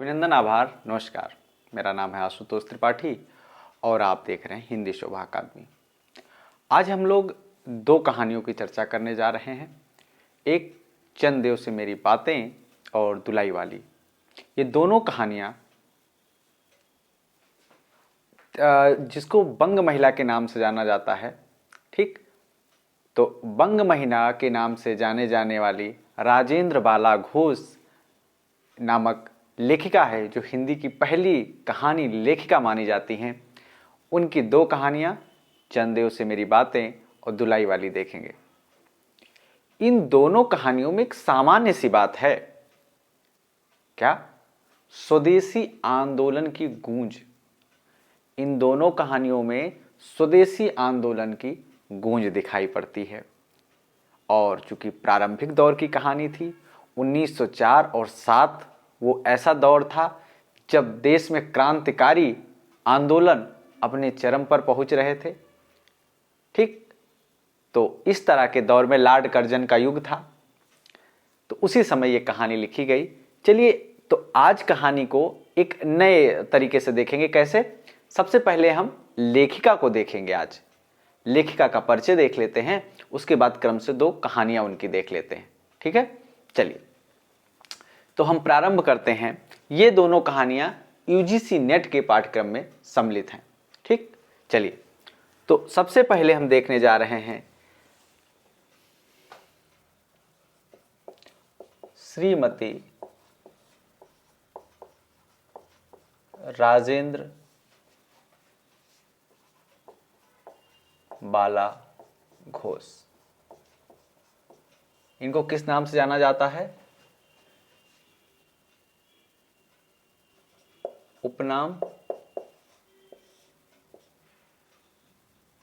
अभिनंदन, आभार, नमस्कार। मेरा नाम है आशुतोष त्रिपाठी और आप देख रहे हैं हिंदी शोभा अकादमी। आज हम लोग दो कहानियों की चर्चा करने जा रहे हैं। एक चंद से मेरी बातें और दुलाई वाली। ये दोनों कहानियाँ जिसको बंग महिला के नाम से जाना जाता है, ठीक। तो बंग महिला के नाम से जाने जाने वाली राजेंद्र बाला घोष नामक लेखिका है, जो हिंदी की पहली कहानी लेखिका मानी जाती हैं। उनकी दो कहानियां चंदेव से मेरी बातें और दुलाई वाली देखेंगे। इन दोनों कहानियों में एक सामान्य सी बात है। क्या? स्वदेशी आंदोलन की गूंज। इन दोनों कहानियों में स्वदेशी आंदोलन की गूंज दिखाई पड़ती है। और चूंकि प्रारंभिक दौर की कहानी थी, 1904 और 7 वो ऐसा दौर था जब देश में क्रांतिकारी आंदोलन अपने चरम पर पहुंच रहे थे, ठीक। तो इस तरह के दौर में लॉर्ड कर्जन का युग था, तो उसी समय ये कहानी लिखी गई। चलिए, तो आज कहानी को एक नए तरीके से देखेंगे। कैसे? सबसे पहले हम लेखिका को देखेंगे। आज लेखिका का परिचय देख लेते हैं, उसके बाद क्रम से दो कहानियां उनकी देख लेते हैं, ठीक है। चलिए, तो हम प्रारंभ करते हैं। ये दोनों कहानियां यूजीसी नेट के पाठ्यक्रम में सम्मिलित हैं, ठीक। चलिए, तो सबसे पहले हम देखने जा रहे हैं श्रीमती राजेंद्र बाला घोष। इनको किस नाम से जाना जाता है? उपनाम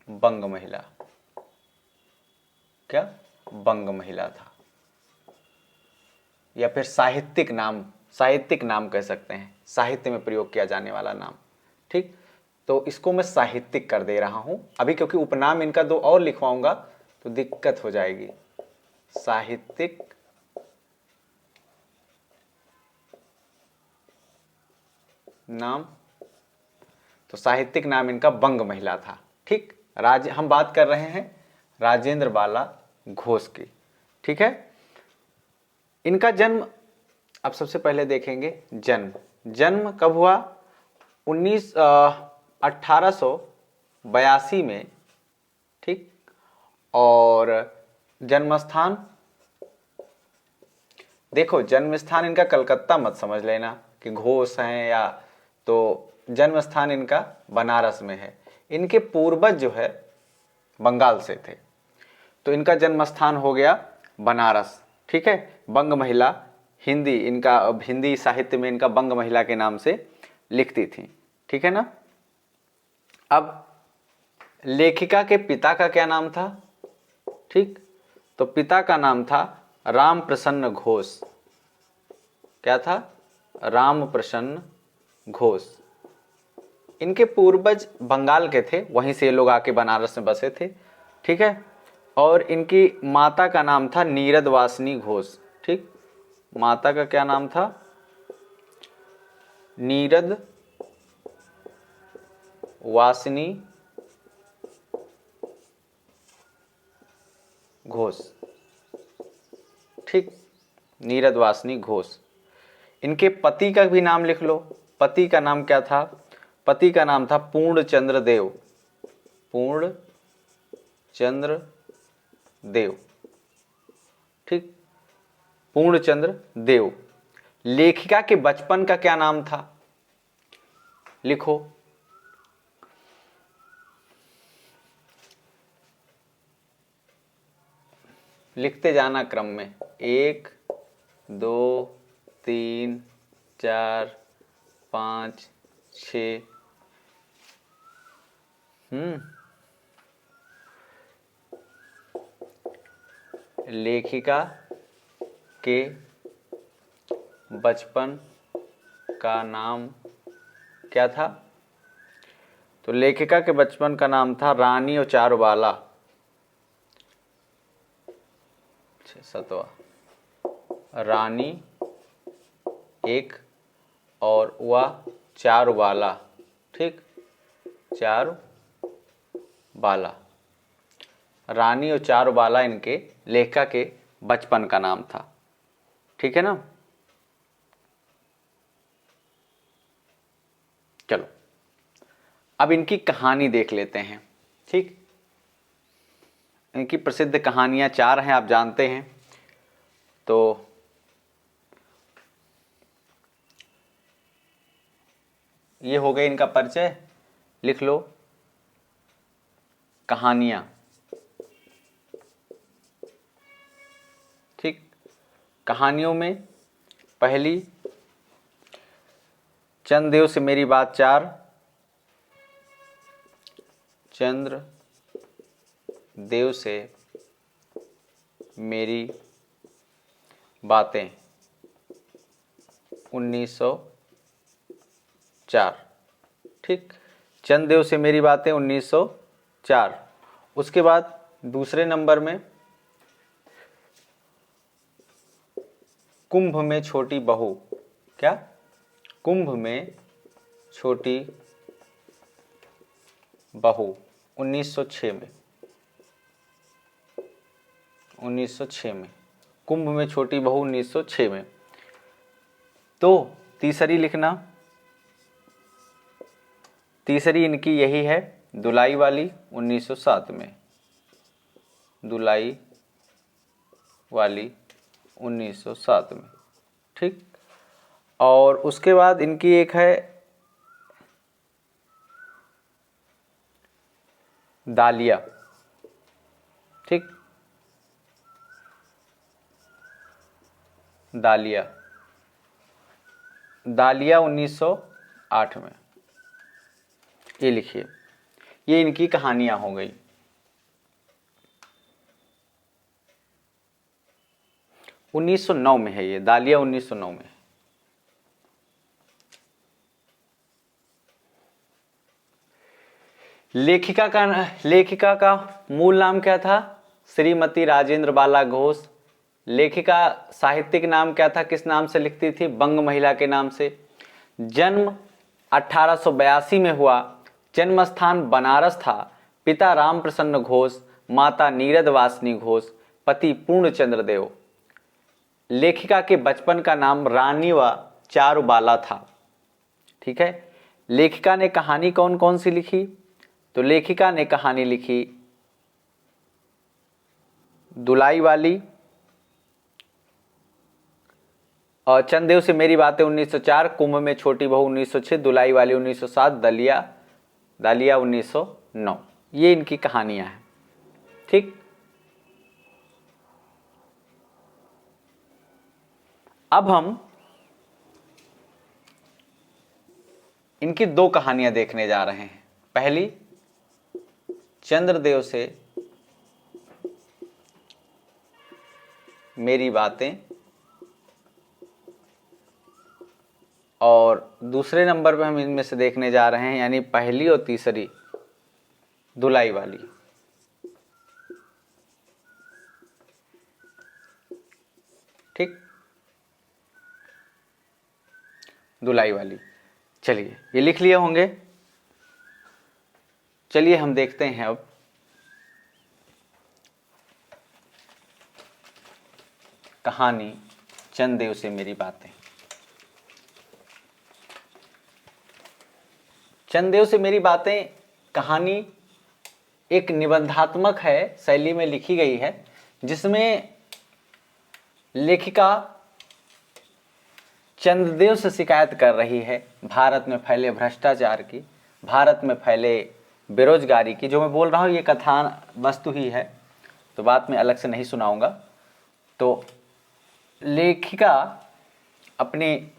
बंग महिला। क्या? बंग महिला था, या फिर साहित्यिक नाम कह सकते हैं, साहित्य में प्रयोग किया जाने वाला नाम, ठीक। तो इसको मैं साहित्यिक कर दे रहा हूं अभी, क्योंकि उपनाम इनका दो और लिखवाऊंगा तो दिक्कत हो जाएगी। साहित्यिक नाम, तो साहित्यिक नाम इनका बंग महिला था, ठीक। हम बात कर रहे हैं राजेंद्र बाला घोष की, ठीक है। इनका जन्म, अब सबसे पहले देखेंगे जन्म कब हुआ? 1882 में, ठीक। और जन्मस्थान, देखो जन्मस्थान इनका कलकत्ता मत समझ लेना कि घोष हैं, या तो जन्म स्थान इनका बनारस में है। इनके पूर्वज जो है बंगाल से थे, तो इनका जन्म स्थान हो गया बनारस, ठीक है। बंग महिला, हिंदी साहित्य में इनका बंग महिला के नाम से लिखती थी, ठीक है ना। अब लेखिका के पिता का क्या नाम था? ठीक, तो पिता का नाम था राम प्रसन्न घोष। क्या था? राम प्रसन्न घोष। इनके पूर्वज बंगाल के थे, वहीं से ये लोग आके बनारस में बसे थे, ठीक है। और इनकी माता का नाम था नीरद वासनी घोष, ठीक। माता का क्या नाम था? नीरद वासनी घोष, ठीक। नीरद वासनी घोष। इनके पति का भी नाम लिख लो। पति का नाम क्या था? पति का नाम था पूर्णचंद्र देव। पूर्णचंद्र देव, ठीक। पूर्णचंद्र देव। लेखिका के बचपन का क्या नाम था? लिखो। लिखते जाना क्रम में, 1 2 3 4 5 6। लेखिका के बचपन का नाम क्या था? तो लेखिका के बचपन का नाम था रानी और चारुबाला। 7वां, रानी एक और वह चारुबाला, ठीक, चारुबाला। रानी और चारुबाला इनके लेखिका के बचपन का नाम था, ठीक है ना। चलो अब इनकी कहानी देख लेते हैं, ठीक। इनकी प्रसिद्ध कहानियां 4 हैं, आप जानते हैं। तो ये हो गए इनका परिचय, लिख लो कहानियां, ठीक। कहानियों में पहली चंद्रदेव से मेरी बात 4, चंद्रदेव से मेरी बातें 1904, ठीक। चंद्रदेव से मेरी बातें 1904। उसके बाद दूसरे नंबर में कुंभ में छोटी बहू, क्या, कुंभ में छोटी बहू 1906 में, 1906 में, कुंभ में छोटी बहू 1906 में। तो तीसरी लिखना, तीसरी इनकी यही है, दुलाई वाली 1907 में, दुलाई वाली 1907 में, ठीक। और उसके बाद इनकी एक है दालिया, ठीक, दालिया, दालिया 1908 में। ये लिखिए, ये इनकी कहानियां हो गई। उन्नीस सौ 9 में है ये, दालिया 1909 में। लेखिका का मूल नाम क्या था, श्रीमती राजेंद्र बाला घोष। लेखिका साहित्यिक नाम क्या था, किस नाम से लिखती थी, बंग महिला के नाम से। जन्म 1882 में हुआ, जन्म स्थान बनारस था। पिता राम प्रसन्न घोष, माता नीरद वासनी घोष, पति पूर्णचंद्र देव। लेखिका के बचपन का नाम रानी व चारुबाला था, ठीक है। लेखिका ने कहानी कौन कौन सी लिखी, तो लेखिका ने कहानी लिखी दुलाई वाली, और चंद्रदेव से मेरी बातें 1904, कुंभ में छोटी बहू 1906, दुलाई वाली 1907, दालिया 1909। ये इनकी कहानियां हैं, ठीक। अब हम इनकी 2 कहानियां देखने जा रहे हैं। पहली चंद्रदेव से मेरी बातें, और दूसरे नंबर पे हम इनमें से देखने जा रहे हैं, यानी पहली और तीसरी दुलाई वाली, ठीक, दुलाई वाली। चलिए ये लिख लिए होंगे। चलिए हम देखते हैं अब कहानी चंद्रदेव से मेरी बातें। चंद्रदेव से मेरी बातें कहानी एक निबंधात्मक है, शैली में लिखी गई है, जिसमें लेखिका चंद्रदेव से शिकायत कर रही है भारत में फैले भ्रष्टाचार की, भारत में फैले बेरोजगारी की। जो मैं बोल रहा हूँ ये कथान वस्तु ही है, तो बात में अलग से नहीं सुनाऊंगा। तो लेखिका अपनी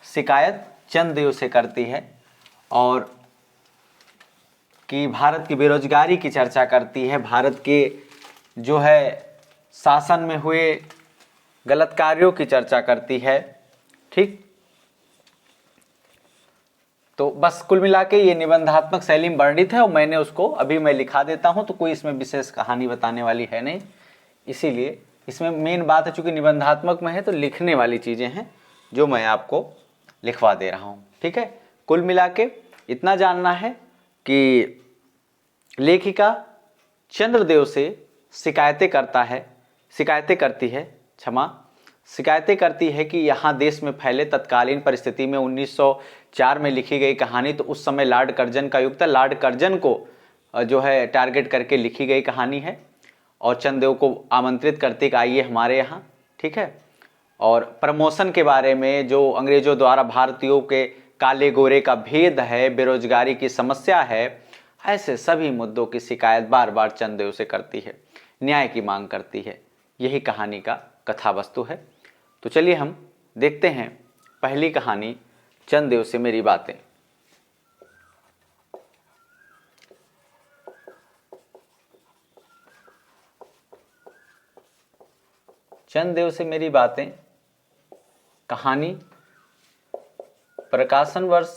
शिकायत चंद्रदेव से करती है और कि भारत की बेरोजगारी की चर्चा करती है, भारत के जो है शासन में हुए गलत कार्यों की चर्चा करती है, ठीक। तो बस कुल मिला के ये निबंधात्मक शैली में वर्णित है, और मैंने उसको अभी मैं लिखा देता हूं, तो कोई इसमें विशेष कहानी बताने वाली है नहीं। इसीलिए इसमें मेन बात है, चूंकि निबंधात्मक में है तो लिखने वाली चीजें हैं जो मैं आपको लिखवा दे रहा हूँ। ठीक है, कुल मिला के इतना जानना है कि लेखिका चंद्रदेव से शिकायतें करती है कि यहाँ देश में फैले तत्कालीन परिस्थिति में 1904 में लिखी गई कहानी, तो उस समय लॉर्ड कर्जन का युग था, लॉर्ड कर्जन को जो है टारगेट करके लिखी गई कहानी है, और चंद्रदेव को आमंत्रित करती कि आइए हमारे यहाँ। ठीक है, और प्रमोशन के बारे में, जो अंग्रेजों द्वारा भारतीयों के काले गोरे का भेद है, बेरोजगारी की समस्या है, ऐसे सभी मुद्दों की शिकायत बार बार चंद्रदेव से करती है, न्याय की मांग करती है। यही कहानी का कथा वस्तु है। तो चलिए हम देखते हैं पहली कहानी, चंद्रदेव से मेरी बातें। चंद्रदेव से मेरी बातें कहानी, प्रकाशन वर्ष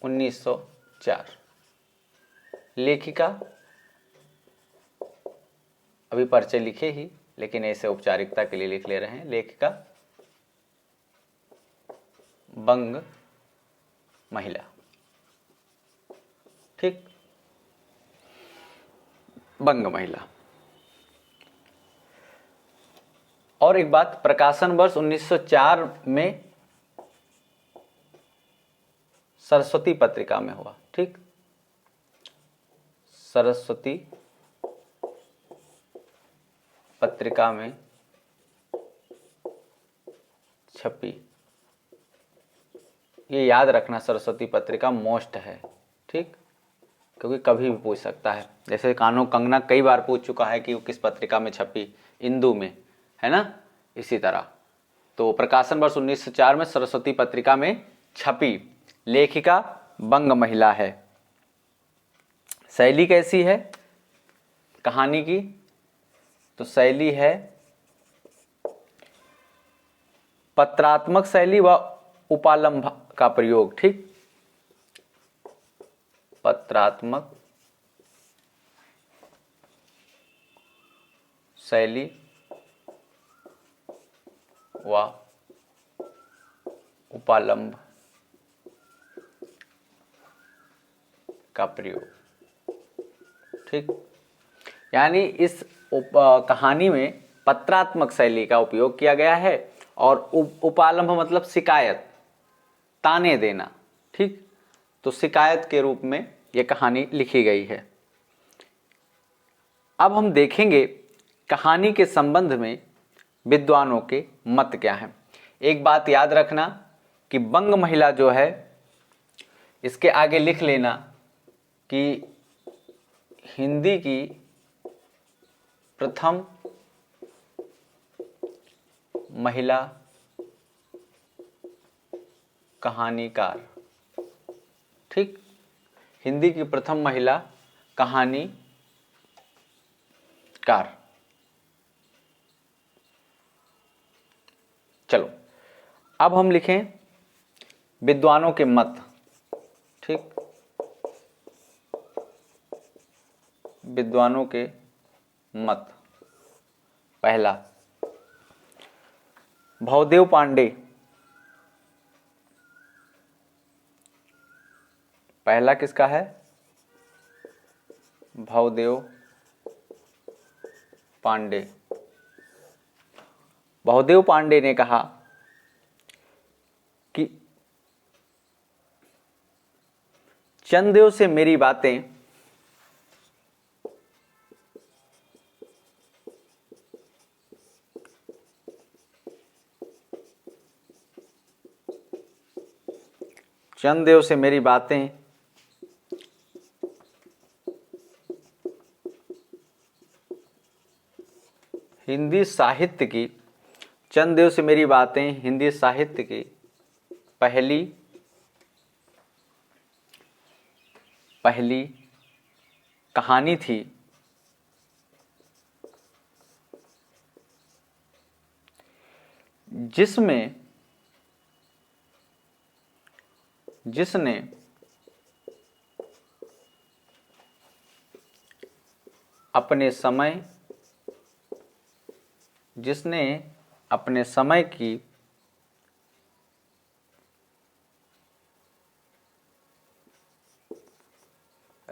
1904। लेखिका, अभी परिचय लिखे ही, लेकिन ऐसे औपचारिकता के लिए लिख ले रहे हैं। लेखिका बंग महिला। ठीक, बंग महिला। और एक बात, प्रकाशन वर्ष 1904 में सरस्वती पत्रिका में हुआ। ठीक, सरस्वती पत्रिका में छपी। ये याद रखना, सरस्वती पत्रिका मोस्ट है। ठीक, क्योंकि कभी भी पूछ सकता है। जैसे कानो कंगना कई बार पूछ चुका है कि वो किस पत्रिका में छपी, इंदू में, है ना, इसी तरह। तो प्रकाशन वर्ष 1904 में सरस्वती पत्रिका में छपी। लेखिका बंग महिला है। शैली कैसी है कहानी की? तो शैली है पत्रात्मक शैली व उपालंभ का प्रयोग। ठीक, पत्रात्मक शैली व उपालंभ का प्रयोग। ठीक, यानी इस कहानी में पत्रात्मक शैली का उपयोग किया गया है, और उपालंभ मतलब शिकायत, ताने देना। ठीक, तो शिकायत के रूप में यह कहानी लिखी गई है। अब हम देखेंगे कहानी के संबंध में विद्वानों के मत क्या हैं। एक बात याद रखना कि बंग महिला जो है, इसके आगे लिख लेना कि हिंदी की प्रथम महिला कहानीकार। ठीक, हिंदी की प्रथम महिला कहानीकार। चलो अब हम लिखें विद्वानों के मत। ठीक, विद्वानों के मत। पहला, भवदेव पांडे। पहला किसका है? भवदेव पांडे। भवदेव पांडे ने कहा कि चंद्रदेव से मेरी बातें चंद्रदेव से मेरी बातें हिंदी साहित्य की, चंद्रदेव से मेरी बातें हिंदी साहित्य की पहली कहानी थी जिसने अपने समय की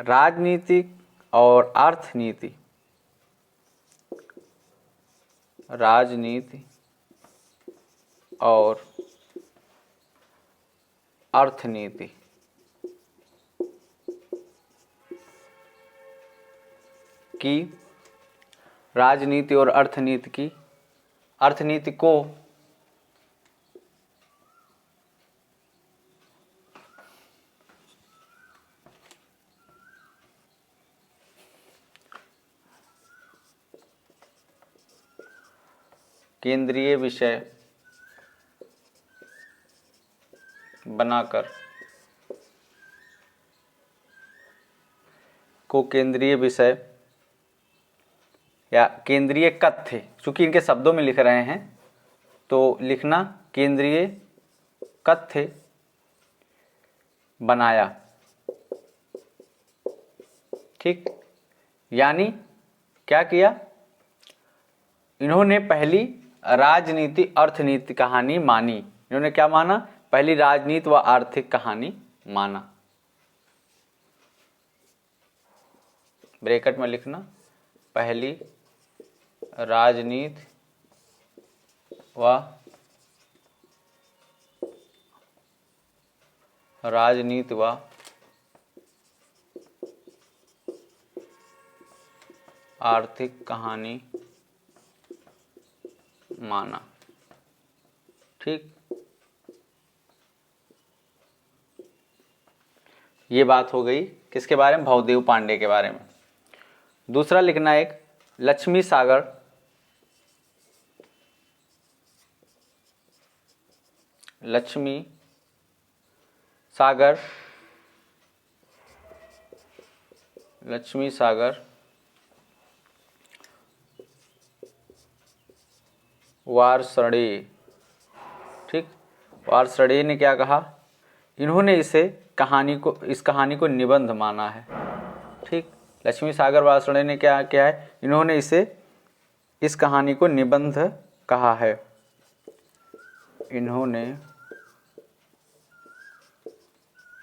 राजनीतिक और अर्थनीति, राजनीति और अर्थनीति की, राजनीति और अर्थनीति की, अर्थनीति को केंद्रीय विषय बनाकर, को केंद्रीय विषय या केंद्रीय कथ्य, चूंकि इनके शब्दों में लिख रहे हैं तो लिखना केंद्रीय कथ्य बनाया। ठीक, यानी क्या किया, इन्होंने पहली राजनीति अर्थनीति कहानी मानी। इन्होंने क्या माना, पहली राजनीति व आर्थिक कहानी माना। ब्रैकेट में लिखना, पहली राजनीति व आर्थिक कहानी माना। ठीक, ये बात हो गई किसके बारे में, भवदेव पांडे के बारे में। दूसरा लिखना एक लक्ष्मी सागर, लक्ष्मी सागर, लक्ष्मी सागर वारसड़े। ठीक, वारसड़े ने क्या कहा, इन्होंने इस कहानी को निबंध माना है। ठीक, लक्ष्मी सागर वारसड़े ने क्या किया है, इन्होंने इस कहानी को निबंध कहा है। इन्होंने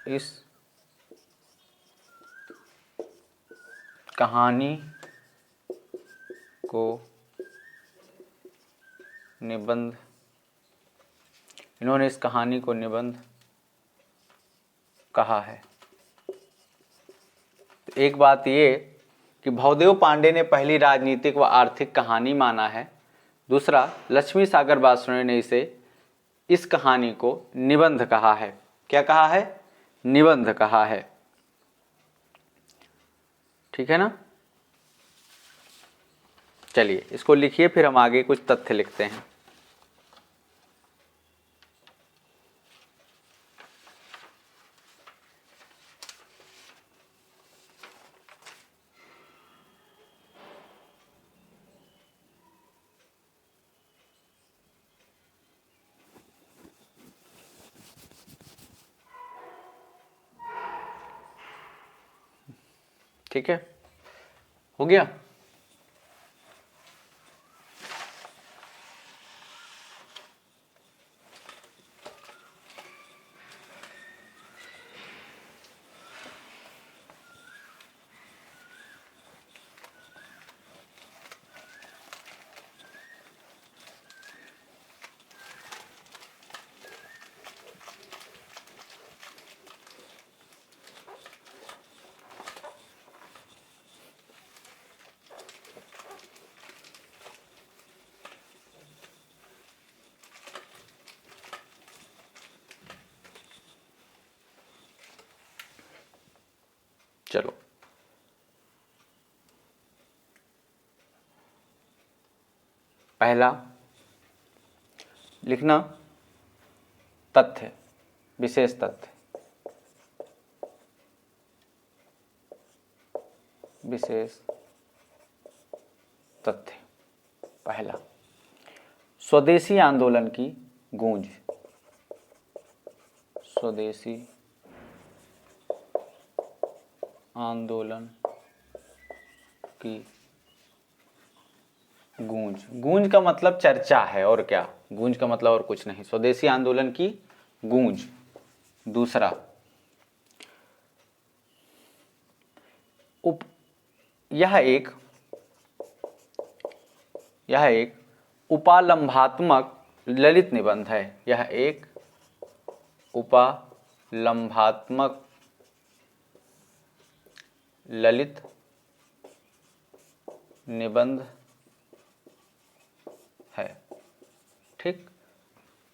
इस कहानी को निबंध, इन्होंने इस कहानी को निबंध कहा है। तो एक बात ये कि भवदेव पांडे ने पहली राजनीतिक व आर्थिक कहानी माना है। दूसरा, लक्ष्मी सागर वारसड़े ने इस कहानी को निबंध कहा है। क्या कहा है, निबंध कहा है। ठीक है ना, चलिए इसको लिखिए, फिर हम आगे कुछ तथ्य लिखते हैं। ठीक है, हो गया। चलो, पहला लिखना तथ्य, विशेष तथ्य, विशेष तथ्य। पहला, स्वदेशी आंदोलन की गूंज, स्वदेशी आंदोलन की गूंज। गूंज का मतलब चर्चा है, और क्या, गूंज का मतलब और कुछ नहीं, स्वदेशी आंदोलन की गूंज। दूसरा, उप यह एक उपालंभात्मक ललित निबंध है। यह एक उपालंभात्मक ललित निबंध है। ठीक,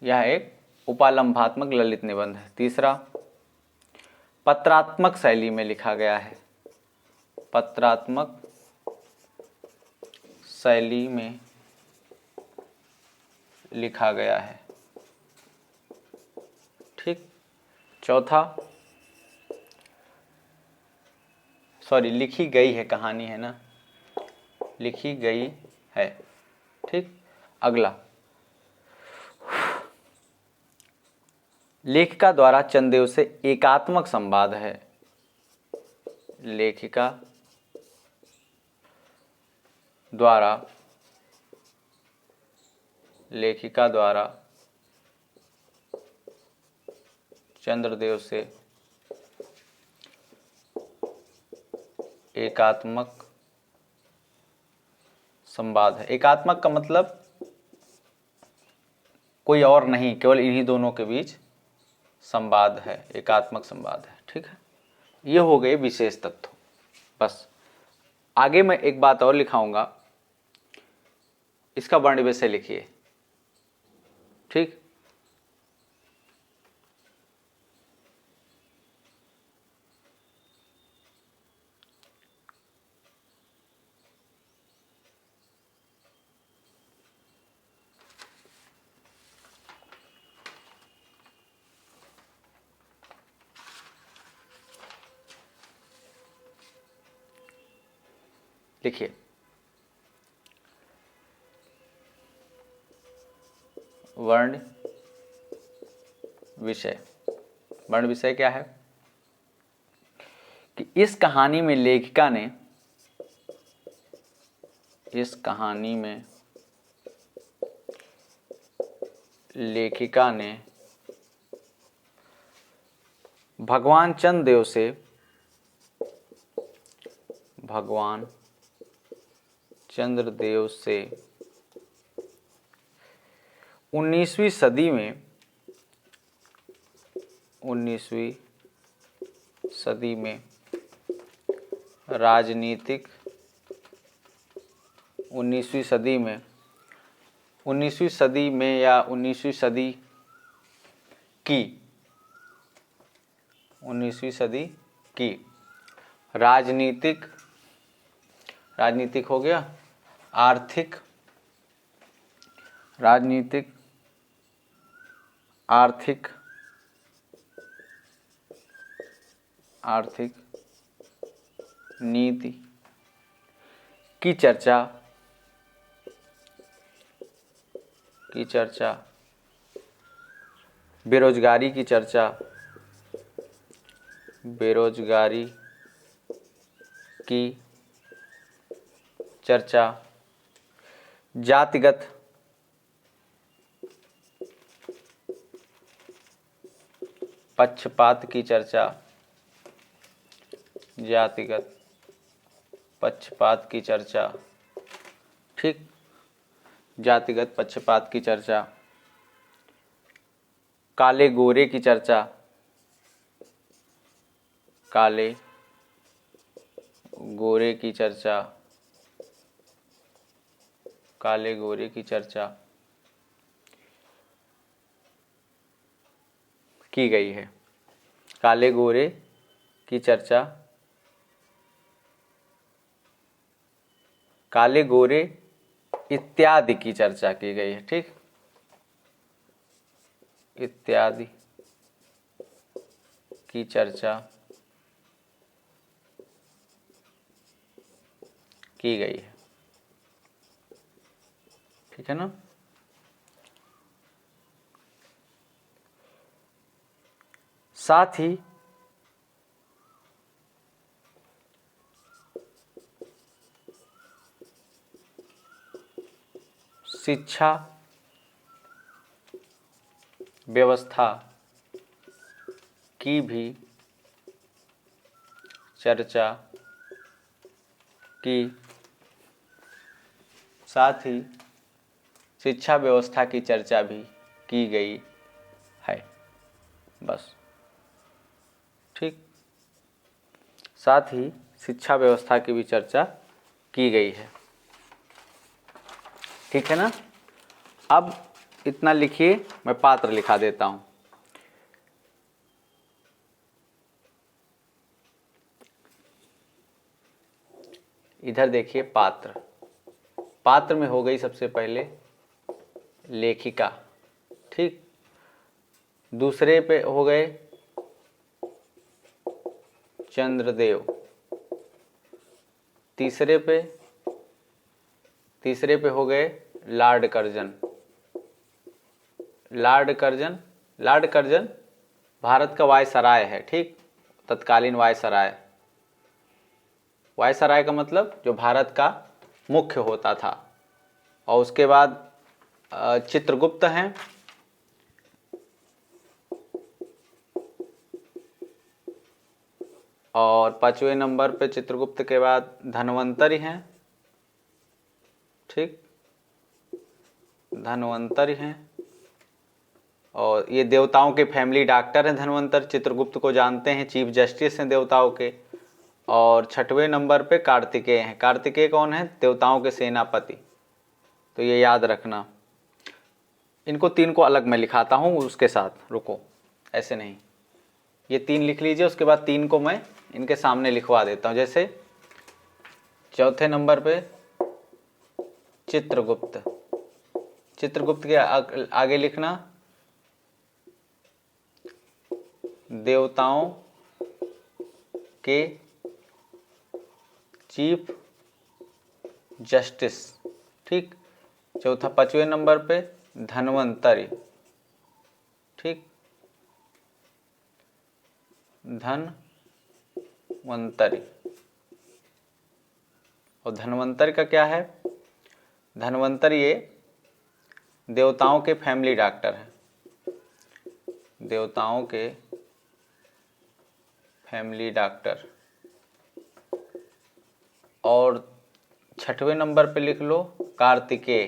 यह एक उपालंभात्मक ललित निबंध है। तीसरा, पत्रात्मक शैली में लिखा गया है। पत्रात्मक शैली में लिखा गया है। ठीक। चौथा, लिखी गई है, कहानी है ना, लिखी गई है। ठीक। अगला, लेखिका द्वारा चंदेव से एकात्मक संवाद है। लेखिका द्वारा चंद्रदेव से एकात्मक संवाद है। एकात्मक का मतलब कोई और नहीं, केवल इन्हीं दोनों के बीच संवाद है, एकात्मक संवाद है। ठीक है, ये हो गए विशेष तत्व। बस आगे मैं एक बात और लिखाऊंगा, इसका वर्ण विषय लिखिए। ठीक, लिखिए। वर्ण विषय। वर्ण विषय क्या है कि इस कहानी में लेखिका ने भगवान चंद्रदेव से 19वीं सदी में राजनीतिक 19वीं सदी में या 19वीं सदी की राजनीतिक हो गया, आर्थिक नीति की चर्चा, बेरोजगारी की चर्चा, जातिगत पक्षपात की चर्चा, ठीक, जातिगत पक्षपात की चर्चा, काले गोरे की चर्चा, काले गोरे की चर्चा की गई है। काले गोरे की चर्चा, काले गोरे इत्यादि की चर्चा की गई है। ठीक, इत्यादि की चर्चा की गई है। ठीक है ना। साथ ही शिक्षा व्यवस्था की भी चर्चा की, साथ ही शिक्षा व्यवस्था की चर्चा भी की गई है। बस, ठीक। साथ ही शिक्षा व्यवस्था की भी चर्चा की गई है। ठीक है ना। अब इतना लिखिए, मैं पात्र लिखा देता हूं। इधर देखिए पात्र, पात्र में हो गई सबसे पहले लेखिका, ठीक। दूसरे पे हो गए चंद्रदेव, तीसरे पे हो गए Lord Curzon. Lord Curzon Bharat का वायसराय है, ठीक, तत्कालीन वायसराय। वायसराय का मतलब जो भारत का मुख्य होता था। और उसके बाद चित्रगुप्त हैं, और 5वें नंबर पे चित्रगुप्त के बाद धन्वंतरि हैं, ठीक, धन्वंतरि हैं। और ये देवताओं के फैमिली डॉक्टर हैं धन्वंतरि, चित्रगुप्त को जानते हैं, चीफ जस्टिस हैं देवताओं के। और 6वें नंबर पे कार्तिकेय हैं। कार्तिकेय कौन है? देवताओं के सेनापति। तो ये याद रखना। इनको 3 को अलग मैं लिखाता हूँ उसके साथ, रुको, ऐसे नहीं, ये 3 लिख लीजिए, उसके बाद 3 को मैं इनके सामने लिखवा देता हूँ। जैसे 4थे नंबर पे चित्रगुप्त, चित्रगुप्त के आगे लिखना देवताओं के चीफ जस्टिस, ठीक। चौथा 5वें नंबर पे धन्वंतरि, ठीक, धन्वंतरि। और धन्वंतरि का क्या है? धन्वंतरि ये देवताओं के फैमिली डॉक्टर हैं, देवताओं के फैमिली डॉक्टर। और 6वें नंबर पे लिख लो कार्तिकेय,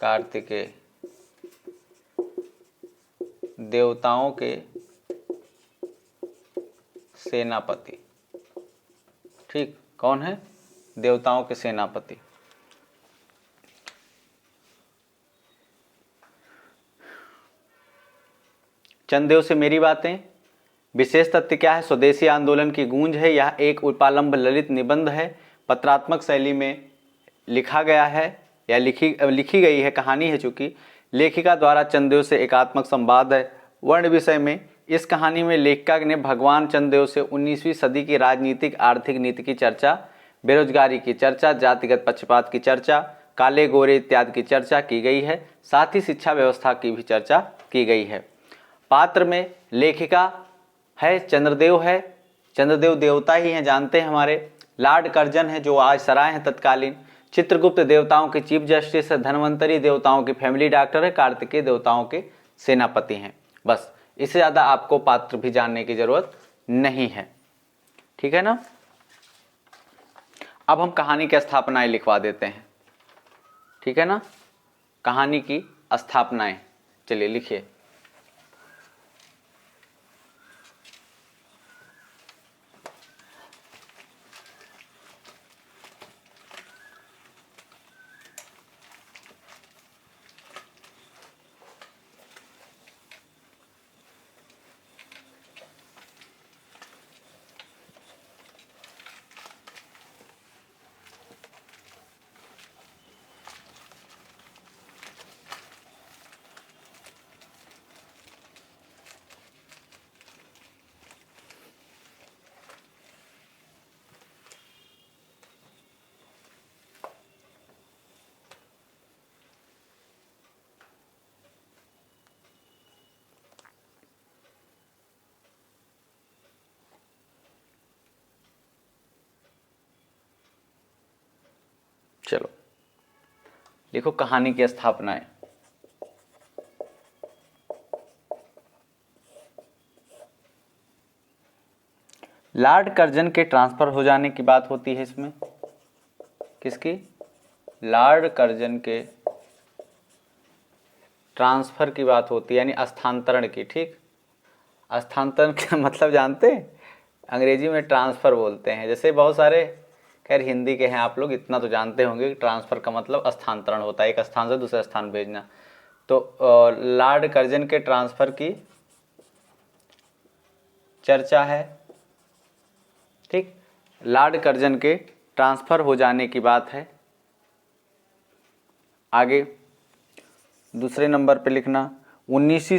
कार्तिकेय देवताओं के सेनापति, ठीक। कौन है? देवताओं के सेनापति। चंद्रदेव से मेरी बातें। विशेष तथ्य क्या है? स्वदेशी आंदोलन की गूंज है। यह एक उपालंब ललित निबंध है, पत्रात्मक शैली में लिखा गया है या लिखी गई है, कहानी है। चूंकि लेखिका द्वारा चंद्रदेव से एकात्मक संवाद है। वर्ण विषय में इस कहानी में लेखिका ने भगवान चंद्रदेव से 19वीं सदी की राजनीतिक आर्थिक नीति की चर्चा, बेरोजगारी की चर्चा, जातिगत पक्षपात की चर्चा, काले गोरे इत्यादि की चर्चा की गई है। साथ ही शिक्षा व्यवस्था की भी चर्चा की गई है। पात्र में लेखिका है, चंद्रदेव है, चंद्रदेव देवता ही हैं, जानते हैं हमारे। लॉर्ड कर्जन है जो आज सराय हैं तत्कालीन। चित्रगुप्त देवताओं के चीफ जस्टिस है। धन्वंतरि देवताओं के फैमिली डॉक्टर है। कार्तिकेय देवताओं के सेनापति हैं। बस, इससे ज़्यादा आपको पात्र भी जानने की जरूरत नहीं है, ठीक है ना। अब हम कहानी की स्थापनाएं लिखवा देते हैं, ठीक है ना। कहानी की स्थापनाएं, चलिए लिखिए। चलो लिखो कहानी की स्थापनाएं। लॉर्ड कर्जन के ट्रांसफर हो जाने की बात होती है इसमें। किसकी? लॉर्ड कर्जन के ट्रांसफर की बात होती है, यानी स्थानांतरण की। ठीक, स्थानांतरण का मतलब जानते हैं? अंग्रेजी में ट्रांसफ़र बोलते हैं। जैसे बहुत सारे, खैर हिंदी के हैं आप लोग, इतना तो जानते होंगे कि ट्रांसफ़र का मतलब स्थानांतरण होता है, एक स्थान से दूसरे स्थान भेजना। तो लॉर्ड कर्जन के ट्रांसफ़र की चर्चा है। ठीक, लॉर्ड कर्जन के ट्रांसफ़र हो जाने की बात है। आगे दूसरे नंबर पे लिखना 19वीं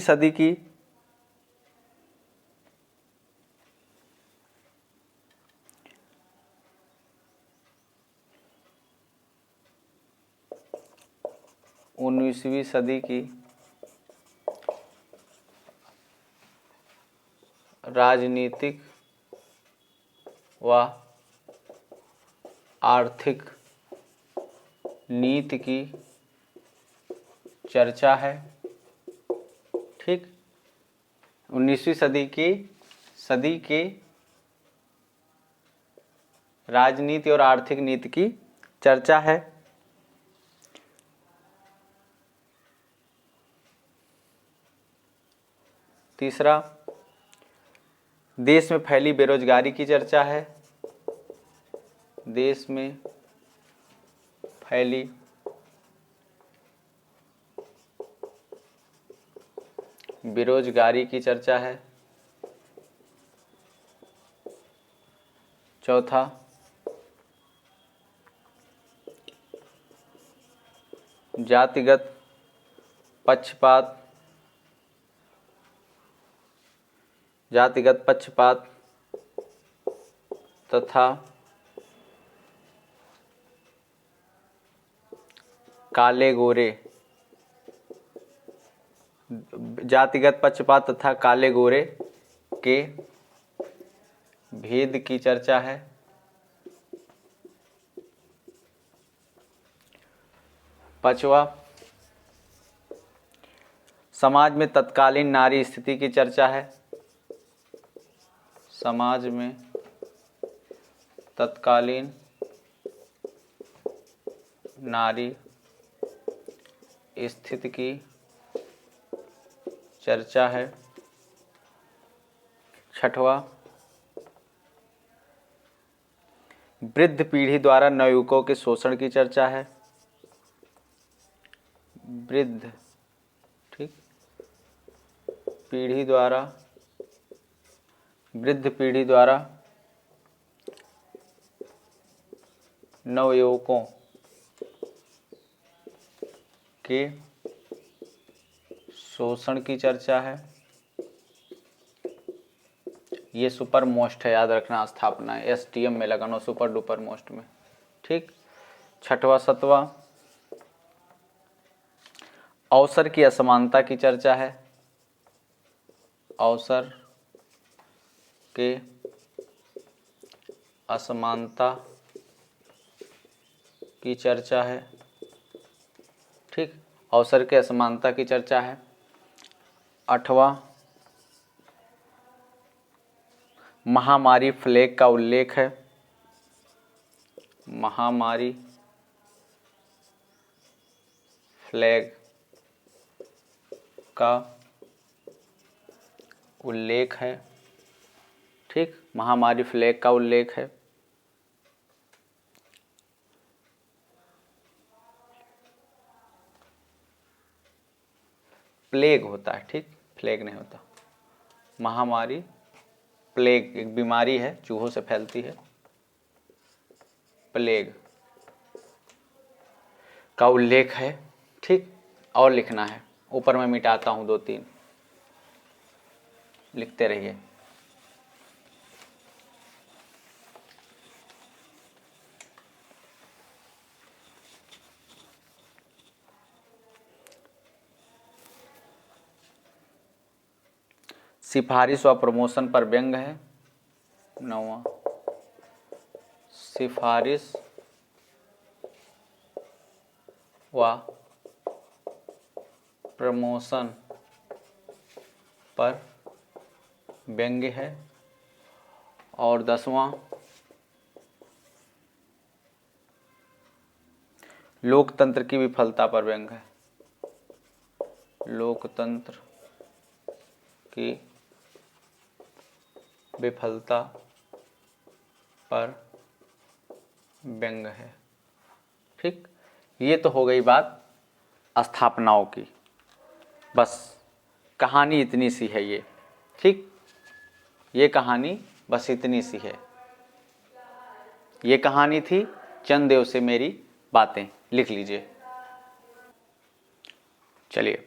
सदी की राजनीतिक व आर्थिक नीति की चर्चा है। ठीक, 19वीं सदी के राजनीति और आर्थिक नीति की चर्चा है। तीसरा, देश में फैली बेरोजगारी की चर्चा है। देश में फैली बेरोजगारी की चर्चा है। चौथा, जातिगत पक्षपात तथा काले गोरे के भेद की चर्चा है। पांचवा, समाज में तत्कालीन नारी स्थिति की चर्चा है। समाज में तत्कालीन नारी स्थिति की चर्चा है। छठवां, वृद्ध पीढ़ी द्वारा नवयुवकों के शोषण की चर्चा है। वृद्ध पीढ़ी द्वारा नवयुवकों के शोषण की चर्चा है। ये सुपर मोस्ट है, याद रखना, स्थापना है, STM में लगाना, सुपर डुपर मोस्ट में। ठीक, छठवां सातवां, अवसर की असमानता की चर्चा है। अवसर के असमानता की चर्चा है। ठीक, अवसर के असमानता की चर्चा है। आठवां, महामारी फ्लैग का उल्लेख है। महामारी फ्लैग का उल्लेख है। ठीक, महामारी फ्लैग का उल्लेख है। प्लेग होता है, ठीक, फ्लैग नहीं होता। महामारी, प्लेग एक बीमारी है, चूहों से फैलती है। प्लेग का उल्लेख है। ठीक, और लिखना है, ऊपर मैं मिटाता हूं 2-3, लिखते रहिए। सिफारिश व प्रमोशन पर व्यंग है। 9वां, सिफारिश व प्रमोशन पर व्यंग्य है। और 10वां, लोकतंत्र की विफलता पर व्यंग है। लोकतंत्र की विफलता पर व्यंग है। ठीक, ये तो हो गई बात स्थापनाओं की। बस कहानी इतनी सी है ये। ठीक, ये कहानी बस इतनी सी है। ये कहानी थी चंद्रदेव से मेरी बातें। लिख लीजिए। चलिए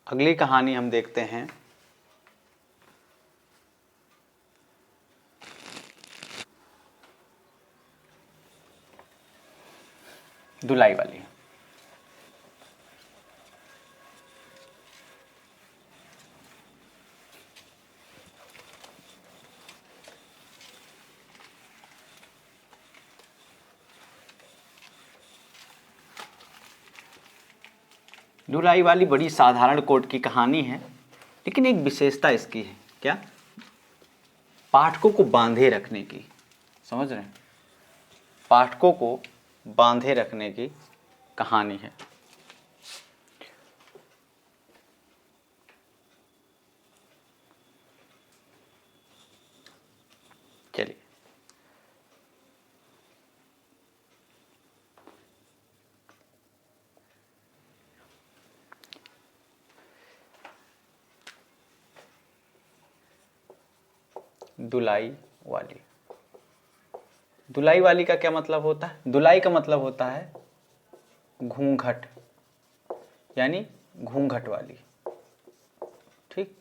अगली कहानी हम देखते हैं। धुलाई वाली। धुलाई वाली बड़ी साधारण कोर्ट की कहानी है, लेकिन एक विशेषता इसकी है। क्या? पाठकों को बांधे रखने की। समझ रहे हैं? पाठकों को बांधे रखने की कहानी है। चलिए धुलाई वाली। धुलाई वाली का क्या मतलब होता है? धुलाई का मतलब होता है घूंघट, यानी घूंघट वाली। ठीक,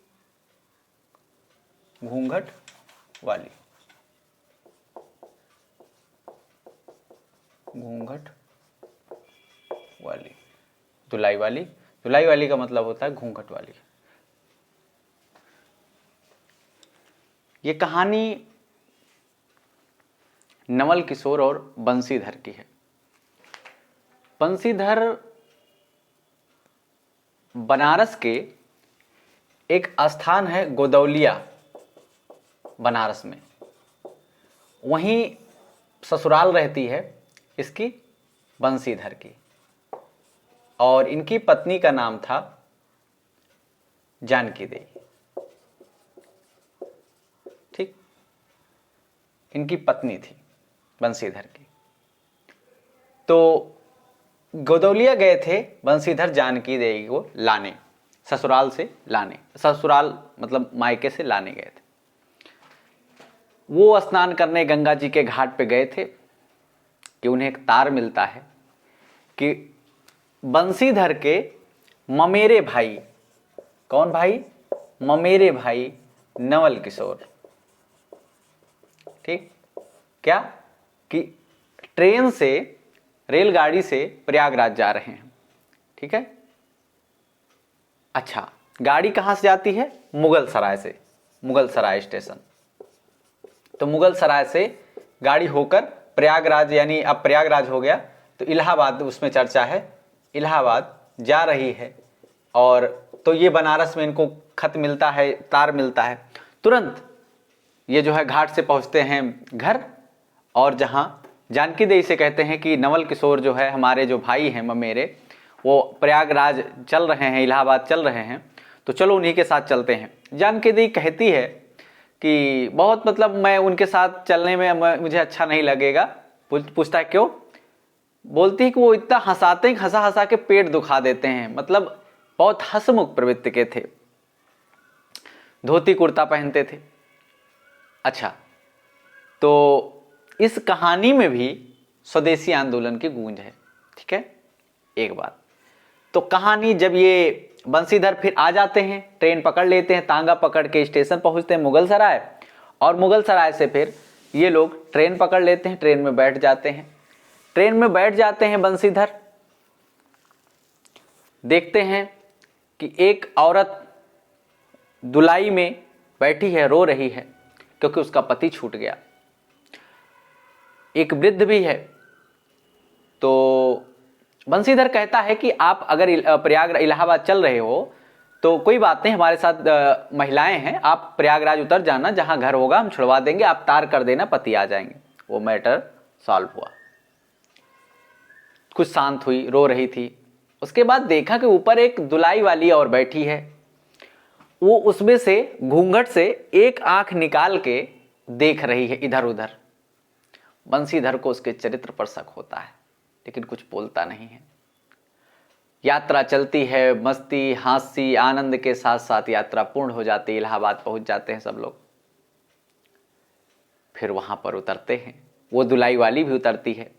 घूंघट वाली। घूंघट वाली, धुलाई वाली। धुलाई वाली का मतलब होता है घूंघट वाली। ये कहानी नवल किशोर और बंसीधर की है। बंसीधर बनारस के एक स्थान है गोदौलिया, बनारस में, वहीं ससुराल रहती है इसकी बंसीधर की। और इनकी पत्नी का नाम था जानकी देवी। ठीक, इनकी पत्नी थी बंसीधर की। तो गोदौलिया गए थे बंसीधर जानकी देवी को लाने, ससुराल से लाने, ससुराल मतलब मायके से लाने गए थे। वो स्नान करने गंगा जी के घाट पे गए थे कि उन्हें एक तार मिलता है कि बंसीधर के ममेरे भाई, कौन भाई? ममेरे भाई नवल किशोर। ठीक, क्या कि ट्रेन से, रेलगाड़ी से प्रयागराज जा रहे हैं। ठीक है। अच्छा, गाड़ी कहां से जाती है? मुगल सराय से, मुगल सराय स्टेशन। तो मुगल सराय से गाड़ी होकर प्रयागराज, यानी अब प्रयागराज हो गया तो इलाहाबाद, उसमें चर्चा है, इलाहाबाद जा रही है। और तो ये बनारस में इनको खत मिलता है, तार मिलता है। तुरंत ये जो है घाट से पहुंचते हैं घर, और जहां जानकी देवी से कहते हैं कि नवल किशोर जो है, हमारे जो भाई हैं ममेरे, वो प्रयागराज चल रहे हैं, इलाहाबाद चल रहे हैं, तो चलो उन्हीं के साथ चलते हैं। जानकी देवी कहती है कि बहुत, मतलब मैं उनके साथ चलने में मुझे अच्छा नहीं लगेगा। पूछता है क्यों? बोलती है कि वो इतना हंसाते हैं, हंसा हंसा के पेट दुखा देते हैं। मतलब बहुत हंसमुख प्रवृत्ति के थे, धोती कुर्ता पहनते थे। अच्छा, तो इस कहानी में भी स्वदेशी आंदोलन की गूंज है। ठीक है, एक बात तो कहानी, जब ये बंसीधर फिर आ जाते हैं, ट्रेन पकड़ लेते हैं, तांगा पकड़ के स्टेशन पहुंचते हैं मुगल सराय, और मुगल सराय से फिर ये लोग ट्रेन पकड़ लेते हैं, ट्रेन में बैठ जाते हैं। ट्रेन में बैठ जाते हैं बंसीधर, देखते हैं कि एक औरत दुलाई में बैठी है, रो रही है क्योंकि उसका पति छूट गया। एक वृद्ध भी है। तो बंसीधर कहता है कि आप अगर प्रयागराज, इलाहाबाद चल रहे हो तो कोई बात नहीं, हमारे साथ महिलाएं हैं, आप प्रयागराज उतर जाना, जहां घर होगा हम छुड़वा देंगे, आप तार कर देना, पति आ जाएंगे। वो मैटर सॉल्व हुआ। कुछ शांत हुई, रो रही थी। उसके बाद देखा कि ऊपर एक दुलाई वाली और बैठी है। वो उसमें से घूंघट से एक आंख निकाल के देख रही है इधर उधर। बंसीधर को उसके चरित्र पर शक होता है, लेकिन कुछ बोलता नहीं है। यात्रा चलती है, मस्ती हास्य आनंद के साथ साथ यात्रा पूर्ण हो जाती है। इलाहाबाद पहुंच जाते हैं सब लोग। फिर वहां पर उतरते हैं। वो दुलाई वाली भी उतरती है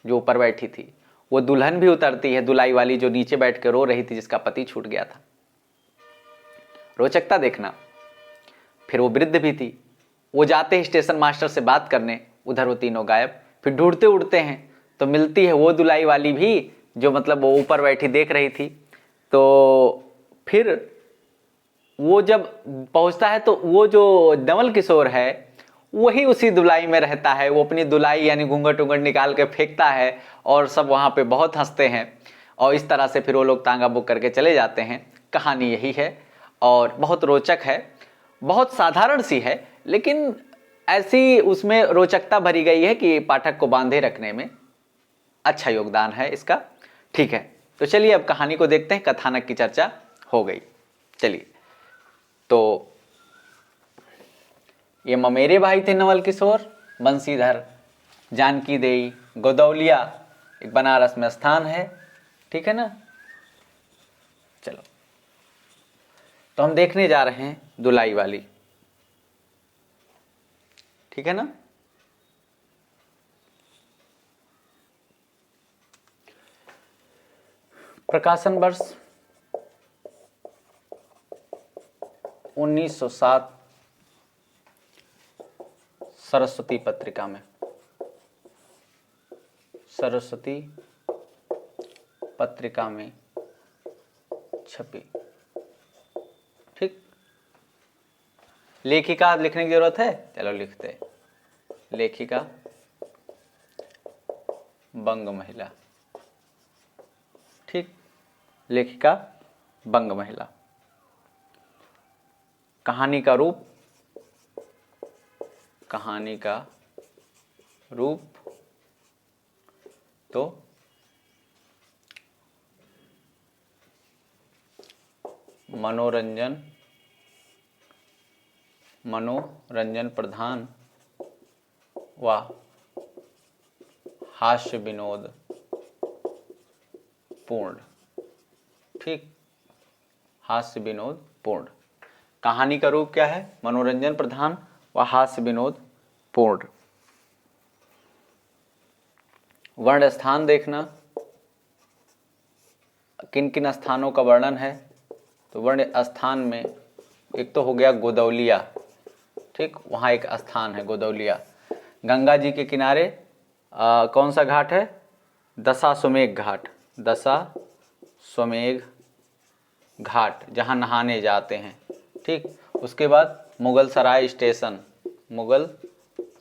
जो ऊपर बैठी थी। वो दुल्हन भी उतरती है, दुलाई वाली जो नीचे बैठ के रो रही थी, जिसका पति छूट गया था। रोचकता देखना। फिर वो वृद्ध भी थी। वो जाते हैं स्टेशन मास्टर से बात करने, उधर वो तीनों गायब। फिर ढूंढते उड़ते हैं तो मिलती है वो दुलाई वाली भी, जो मतलब वो ऊपर बैठी देख रही थी। तो फिर वो जब पहुंचता है तो वो जो नवल किशोर है वही उसी दुलाई में रहता है। वो अपनी दुलाई यानी घूंघट उंघट निकाल के फेंकता है और सब वहां पे बहुत हंसते हैं। और इस तरह से फिर वो लोग तांगा बुक करके चले जाते हैं। कहानी यही है और बहुत रोचक है, बहुत साधारण सी है, लेकिन ऐसी उसमें रोचकता भरी गई है कि पाठक को बांधे रखने में अच्छा योगदान है इसका। ठीक है, तो चलिए अब कहानी को देखते हैं। कथानक की चर्चा हो गई। चलिए, तो ये ममेरे भाई थे नवल किशोर, बंसीधर, जानकी देई, गोदौलिया एक बनारस में स्थान है। ठीक है ना। चलो, तो हम देखने जा रहे हैं दुलाई वाली। ठीक है ना। प्रकाशन वर्ष 1907, सरस्वती पत्रिका में, सरस्वती पत्रिका में छपी। ठीक, लेखिका लिखने की जरूरत है, चलो लिखते हैं। लेखिका बंग महिला। ठीक, लेखिका बंग महिला। कहानी का रूप, कहानी का रूप तो मनोरंजन, मनोरंजन प्रधान व हास्य विनोद पूर्ण। ठीक, हास्य विनोद पूर्ण। कहानी का रूप क्या है? मनोरंजन प्रधान व हास्य विनोद पूर्ण। वर्ण स्थान देखना, किन किन स्थानों का वर्णन है। तो वर्ण स्थान में एक तो हो गया गोदौलिया। ठीक, वहाँ एक स्थान है गोदौलिया। गंगा जी के किनारे कौन सा घाट है? दशाश्वमेध घाट। दशाश्वमेध घाट, जहाँ नहाने जाते हैं। ठीक, उसके बाद मुगल सराय स्टेशन, मुगल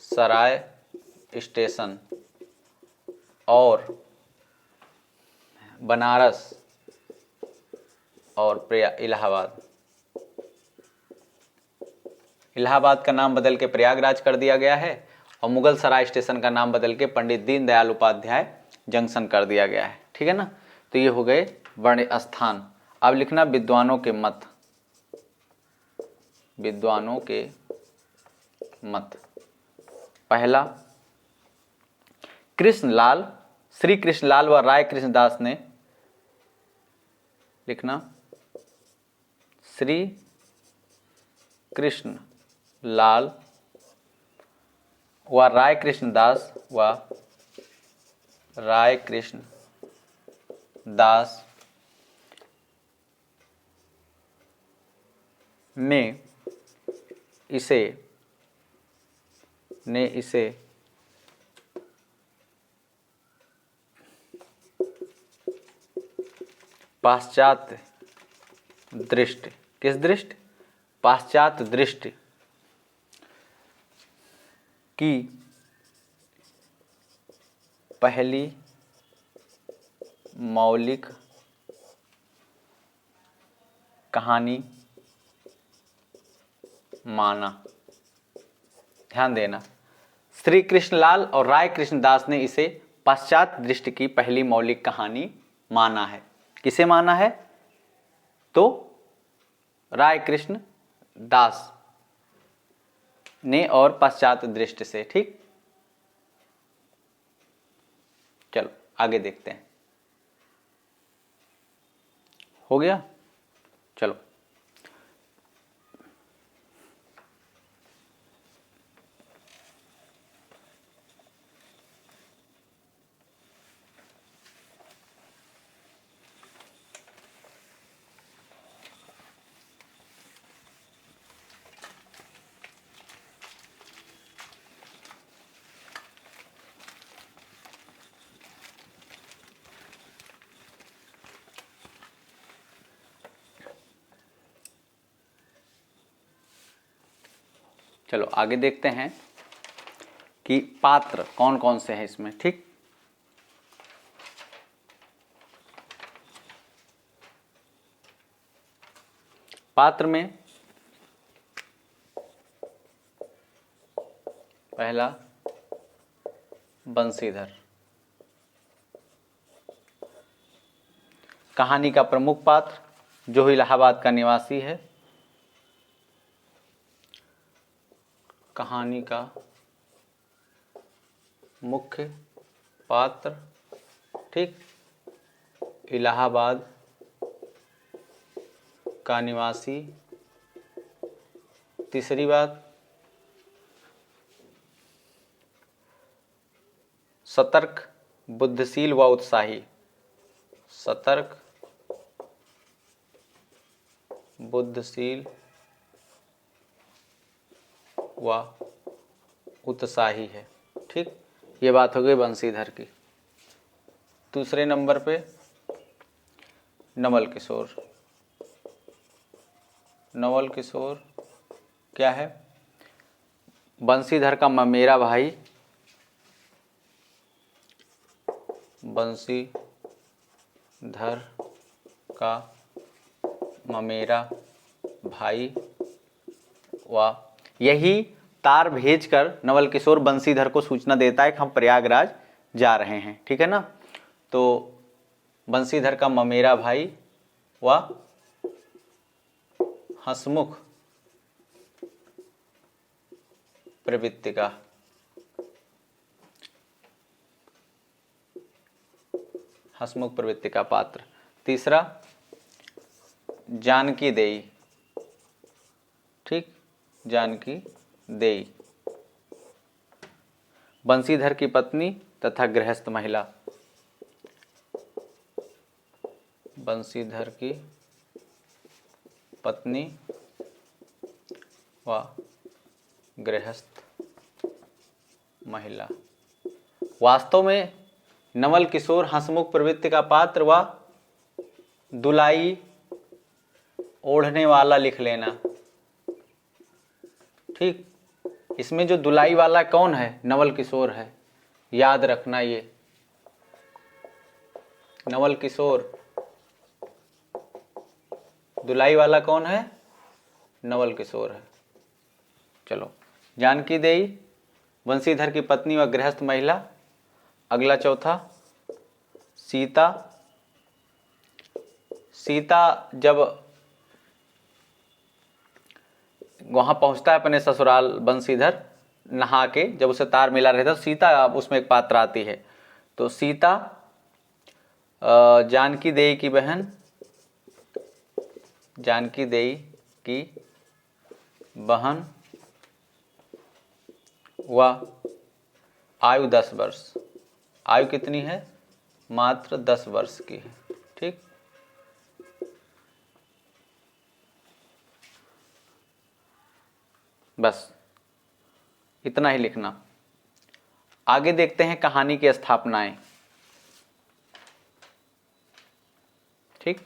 सराय स्टेशन और बनारस और इलाहाबाद। इलाहाबाद का नाम बदल के प्रयागराज कर दिया गया है और मुगल सराय स्टेशन का नाम बदल के पंडित दीनदयाल उपाध्याय जंक्शन कर दिया गया है। ठीक है ना। तो ये हो गए वर्ण स्थान। अब लिखना विद्वानों के मत, विद्वानों के मत। पहला, कृष्णलाल, श्री कृष्णलाल व राय कृष्णदास ने, लिखना श्री कृष्ण लाल व राय कृष्णदास व राय कृष्ण दास ने इसे पाश्चात्य दृष्टि, किस दृष्टि? पाश्चात्य दृष्टि की पहली मौलिक कहानी माना। ध्यान देना, श्री कृष्णलाल और राय कृष्णदास ने इसे पाश्चात्य दृष्टि की पहली मौलिक कहानी माना है? किसे माना है? तो राय कृष्ण दास ने और पाश्चात्य दृष्टि से। ठीक, चलो आगे देखते हैं। हो गया, चलो चलो आगे देखते हैं कि पात्र कौन कौन से हैं इसमें। ठीक, पात्र में पहला बंशीधर, कहानी का प्रमुख पात्र जो इलाहाबाद का निवासी है। कहानी का मुख्य पात्र, ठीक, इलाहाबाद का निवासी। तीसरी बात, सतर्क, बुद्धिशील व उत्साही। सतर्क, बुद्धिशील व उत्साही है। ठीक, ये बात हो गई बंशीधर की। दूसरे नंबर पे नवल किशोर। नवल किशोर क्या है? बंशीधर का ममेरा भाई। बंशीधर का ममेरा भाई व यही तार भेजकर नवल किशोर बंशीधर को सूचना देता है कि हम प्रयागराज जा रहे हैं। ठीक है ना? तो बंशीधर का ममेरा भाई व हंसमुख प्रवृत्ति का। हंसमुख प्रवृत्ति का पात्र। तीसरा, जानकी देई। ठीक, जानकी देई बंशीधर की पत्नी तथा गृहस्थ महिला। बंशीधर की पत्नी व गृहस्थ महिला। वास्तव में नवल किशोर हंसमुख प्रवृत्ति का पात्र व दुलाई ओढ़ने वाला लिख लेना। ठीक, इसमें जो दुलाई वाला कौन है? नवल किशोर है, याद रखना ये। नवल किशोर, दुलाई वाला कौन है? नवल किशोर है। चलो, जानकी देई बंशीधर की पत्नी व गृहस्थ महिला। अगला चौथा, सीता। सीता जब वहां पहुंचता है अपने ससुराल, बंशीधर नहा के जब उसे तार मिला रहता है, तो सीता उसमें एक पात्र आती है। तो सीता जानकी देई की बहन, जानकी देई की बहन व आयु 10 वर्ष। आयु कितनी है? मात्र 10 वर्ष की है। ठीक, बस इतना ही लिखना। आगे देखते हैं कहानी की स्थापनाएं। ठीक,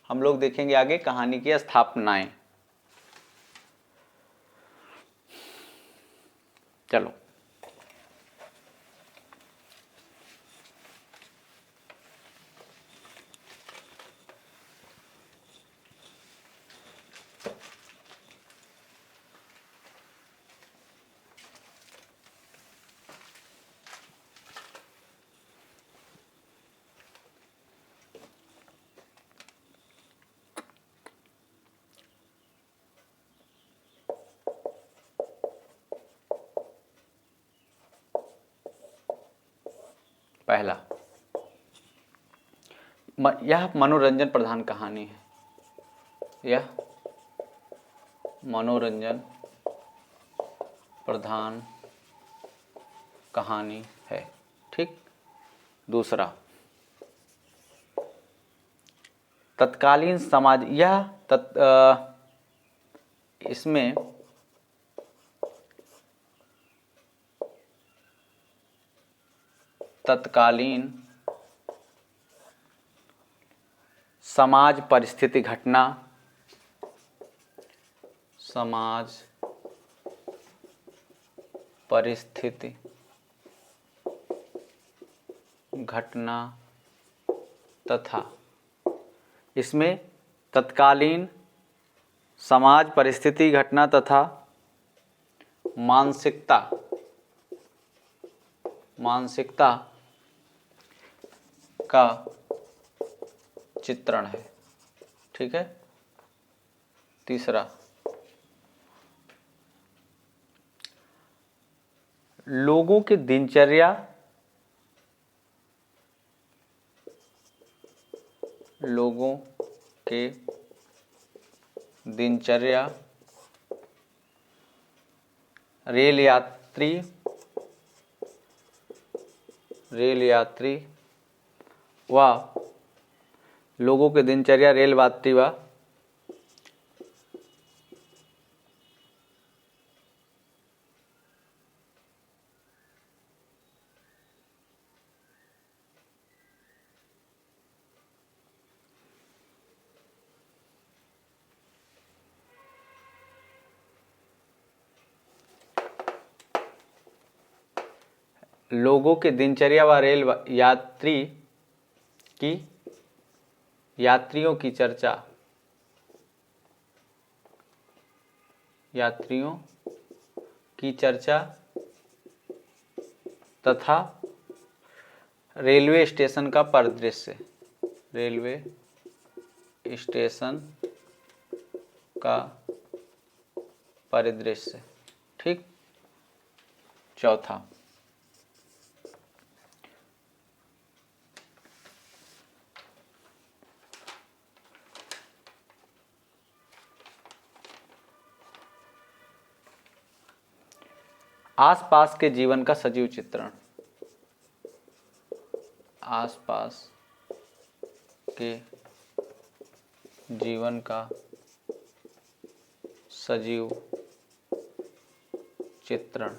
हम लोग देखेंगे आगे कहानी की स्थापनाएं। चलो, यह मनोरंजन प्रधान कहानी है, यह मनोरंजन प्रधान कहानी है। ठीक। दूसरा, तत्कालीन समाज, इसमें तत्कालीन समाज परिस्थिति घटना, समाज परिस्थिति घटना तथा, इसमें तत्कालीन समाज परिस्थिति घटना तथा मानसिकता का चित्रण है। ठीक है। तीसरा, लोगों की दिनचर्या, लोगों के दिनचर्या, रेल यात्री व लोगों के दिनचर्या, रेल यात्री व लोगों के दिनचर्या व रेल यात्रियों की चर्चा, तथा रेलवे स्टेशन का परिदृश्य, रेलवे स्टेशन का परिदृश्य। ठीक। चौथा, आसपास के जीवन का सजीव चित्रण, आसपास के जीवन का सजीव चित्रण।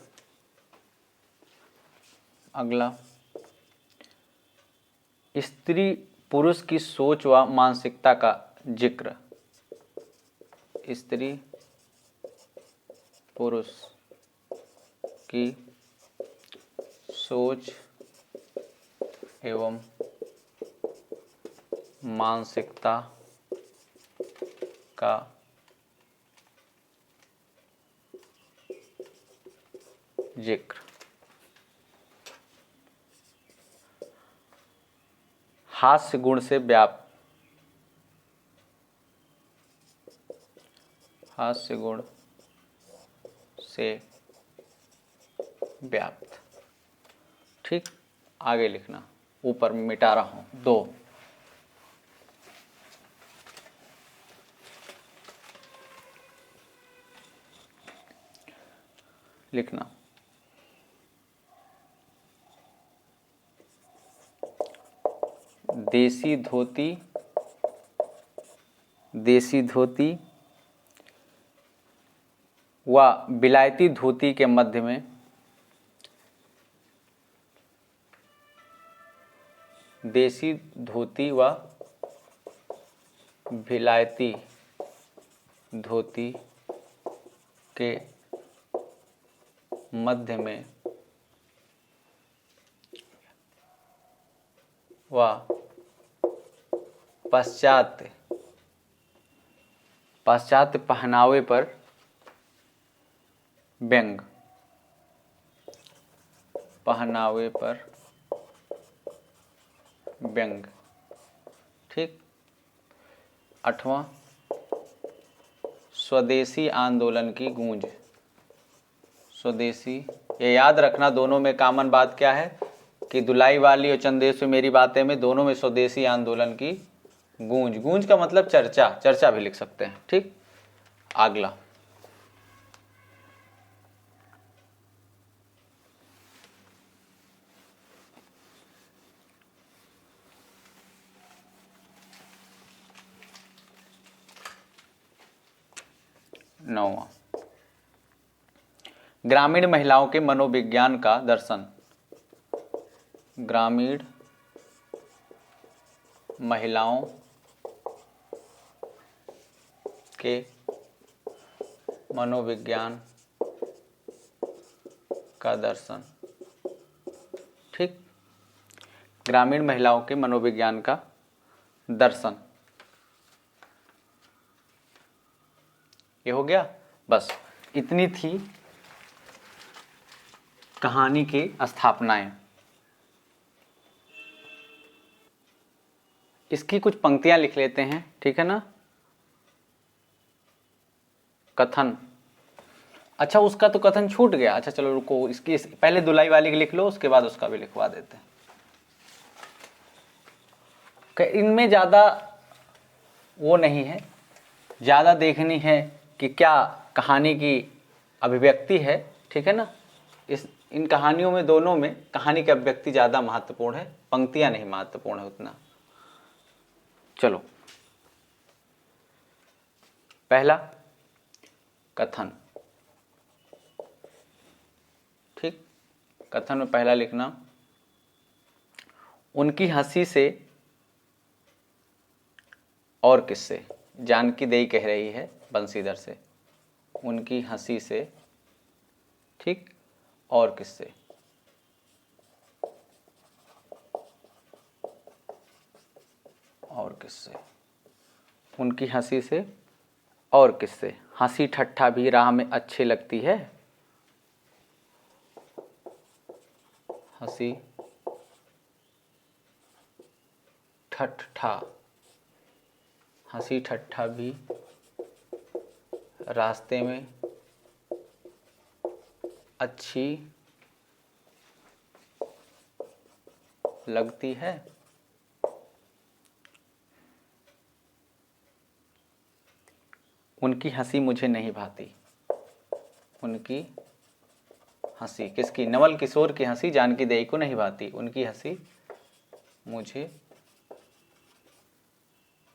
अगला, स्त्री पुरुष की सोच व मानसिकता का जिक्र, स्त्री पुरुष की सोच एवं मानसिकता का जिक्र। हास्य गुण से व्याप्त, हास्य गुण से व्याप्त। ठीक। आगे लिखना, ऊपर मिटा रहा हूं 2। लिखना, देसी धोती व बिलायती धोती के मध्य में देसी धोती व बिलायती धोती के मध्य में व पाश्चात्य पहनावे पर व्यंग, पहनावे पर व्यंग। ठीक। 8वां, स्वदेशी आंदोलन की गूंज, स्वदेशी। ये याद रखना, दोनों में कॉमन बात क्या है? कि दुलाई वाली और चंदेश में मेरी बातें में दोनों में स्वदेशी आंदोलन की गूंज। गूंज का मतलब चर्चा, चर्चा भी लिख सकते हैं। ठीक, अगला नौवां, ग्रामीण महिलाओं के मनोविज्ञान का दर्शन। ग्रामीण महिलाओं के मनोविज्ञान का दर्शन। ठीक, ग्रामीण महिलाओं के मनोविज्ञान का दर्शन, ये हो गया। बस इतनी थी कहानी की स्थापनाएं। इसकी कुछ पंक्तियां लिख लेते हैं, ठीक है ना। कथन, अच्छा उसका तो कथन छूट गया। अच्छा चलो रुको, इसकी पहले दुलाई वाली की लिख लो, उसके बाद उसका भी लिखवा देते हैं। इनमें ज़्यादा वो नहीं है, ज़्यादा देखनी है कि क्या कहानी की अभिव्यक्ति है, ठीक है ना। इन कहानियों में, दोनों में कहानी की अभिव्यक्ति ज़्यादा महत्वपूर्ण है, पंक्तियां नहीं महत्वपूर्ण है उतना। चलो, पहला कथन। ठीक, कथन में पहला लिखना, उनकी हंसी से और किससे। जानकी देई कह रही है बंसीधर से, उनकी हंसी से, ठीक, और किससे। और किससे, उनकी हंसी से और किससे। हंसी ठट्ठा भी राह में अच्छी लगती है। हंसी ठट्ठा, हंसी ठट्ठा भी रास्ते में अच्छी लगती है। उनकी हंसी मुझे नहीं भाती। उनकी हंसी किसकी, नवल किशोर की हंसी जानकी देई को नहीं भाती। उनकी हंसी मुझे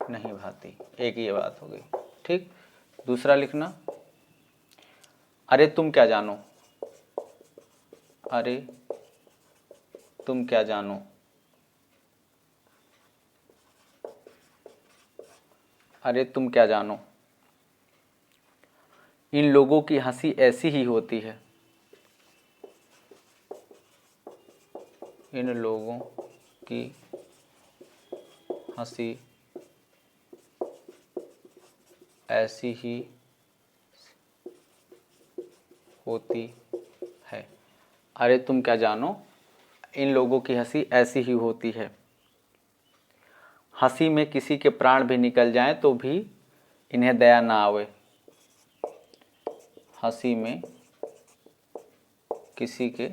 नहीं भाती, एक ही बात हो गई। ठीक, दूसरा लिखना, अरे तुम क्या जानो। अरे तुम क्या जानो। अरे तुम क्या जानो, इन लोगों की हंसी ऐसी ही होती है। इन लोगों की हंसी ऐसी ही होती है। अरे तुम क्या जानो, इन लोगों की हंसी ऐसी ही होती है। हंसी में किसी के प्राण भी निकल जाएं तो भी इन्हें दया ना आवे। हंसी में किसी के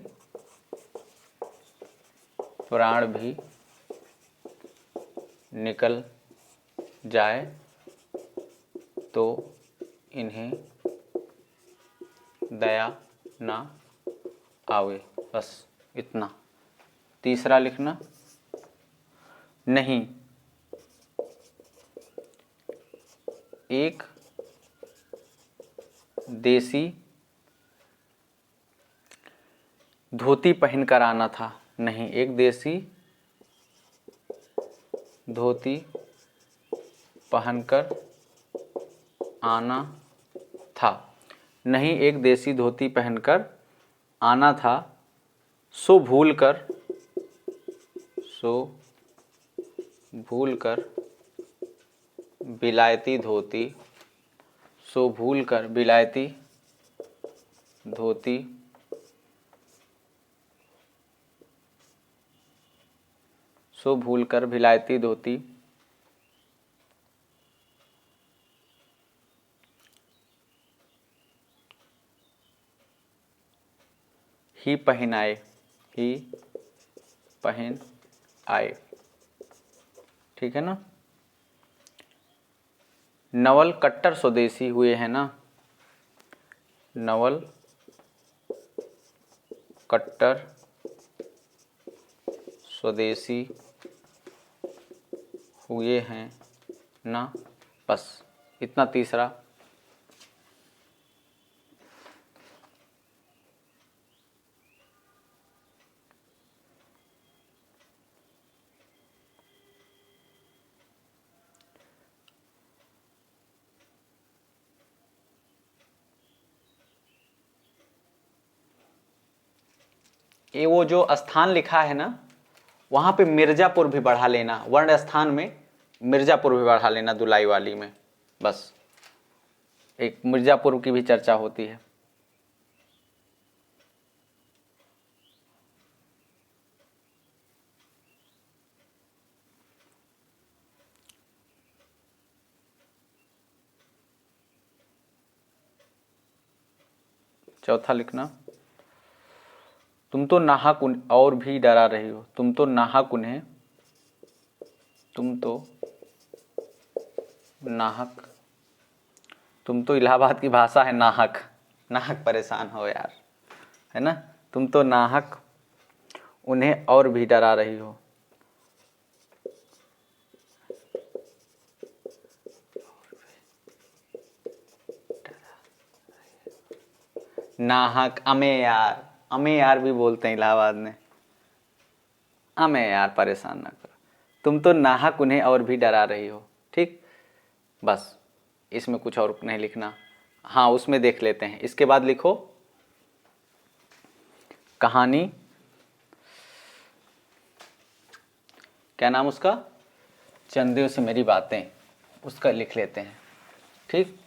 प्राण भी निकल जाए तो इन्हें दया ना आवे। बस इतना। तीसरा लिखना, नहीं एक देसी धोती पहनकर आना था। नहीं एक देसी धोती पहनकर आना था। नहीं एक देसी धोती पहनकर आना था। सो भूल कर बिलायती धोती, सो भूल कर बिलायती धोती सो भूल कर विलायती धोती ही पहनाए। ही पहन आए। ठीक है ना। नवल कट्टर स्वदेशी हुए हैं ना, नवल कट्टर स्वदेशी हुए हैं ना, बस इतना। तीसरा, ये वो जो स्थान लिखा है ना, वहां पे मिर्जापुर भी बढ़ा लेना, वर्ण स्थान में मिर्जापुर भी बढ़ा लेना दुलाई वाली में, बस। एक मिर्जापुर की भी चर्चा होती है। चौथा लिखना, तुम तो नाहक और भी डरा रही हो, तुम तो नाहक उन्हें, तुम तो नाहक, तुम तो इलाहाबाद की भाषा है नाहक, नाहक परेशान हो यार, है ना। तुम तो नाहक उन्हें और भी डरा रही हो, नाहक। अमे यार भी बोलते हैं इलाहाबाद में। अमे यार परेशान ना करो, तुम तो नाहक उन्हें और भी डरा रही हो। ठीक, बस इसमें कुछ और नहीं लिखना। हाँ, उसमें देख लेते हैं। इसके बाद लिखो कहानी, क्या नाम उसका, चंदियों से मेरी बातें, उसका लिख लेते हैं। ठीक,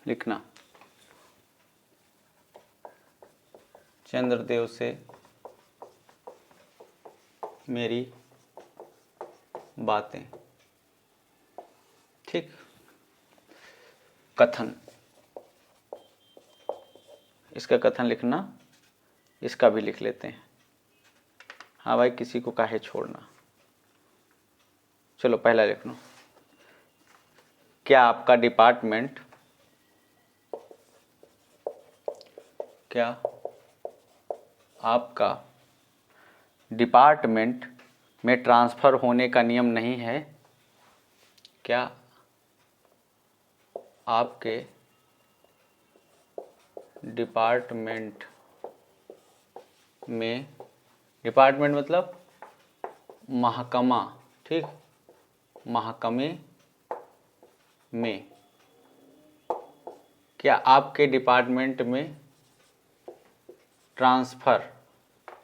लिखना, चंद्रदेव से मेरी बातें। ठीक, कथन, इसका कथन लिखना, इसका भी लिख लेते हैं। हाँ भाई, किसी को काहे छोड़ना। चलो पहला लिख लो, क्या आपका डिपार्टमेंट, क्या आपका डिपार्टमेंट में ट्रांसफ़र होने का नियम नहीं है, क्या आपके डिपार्टमेंट में, डिपार्टमेंट मतलब महकमा, ठीक, महकमे में, क्या आपके डिपार्टमेंट में ट्रांसफ़र,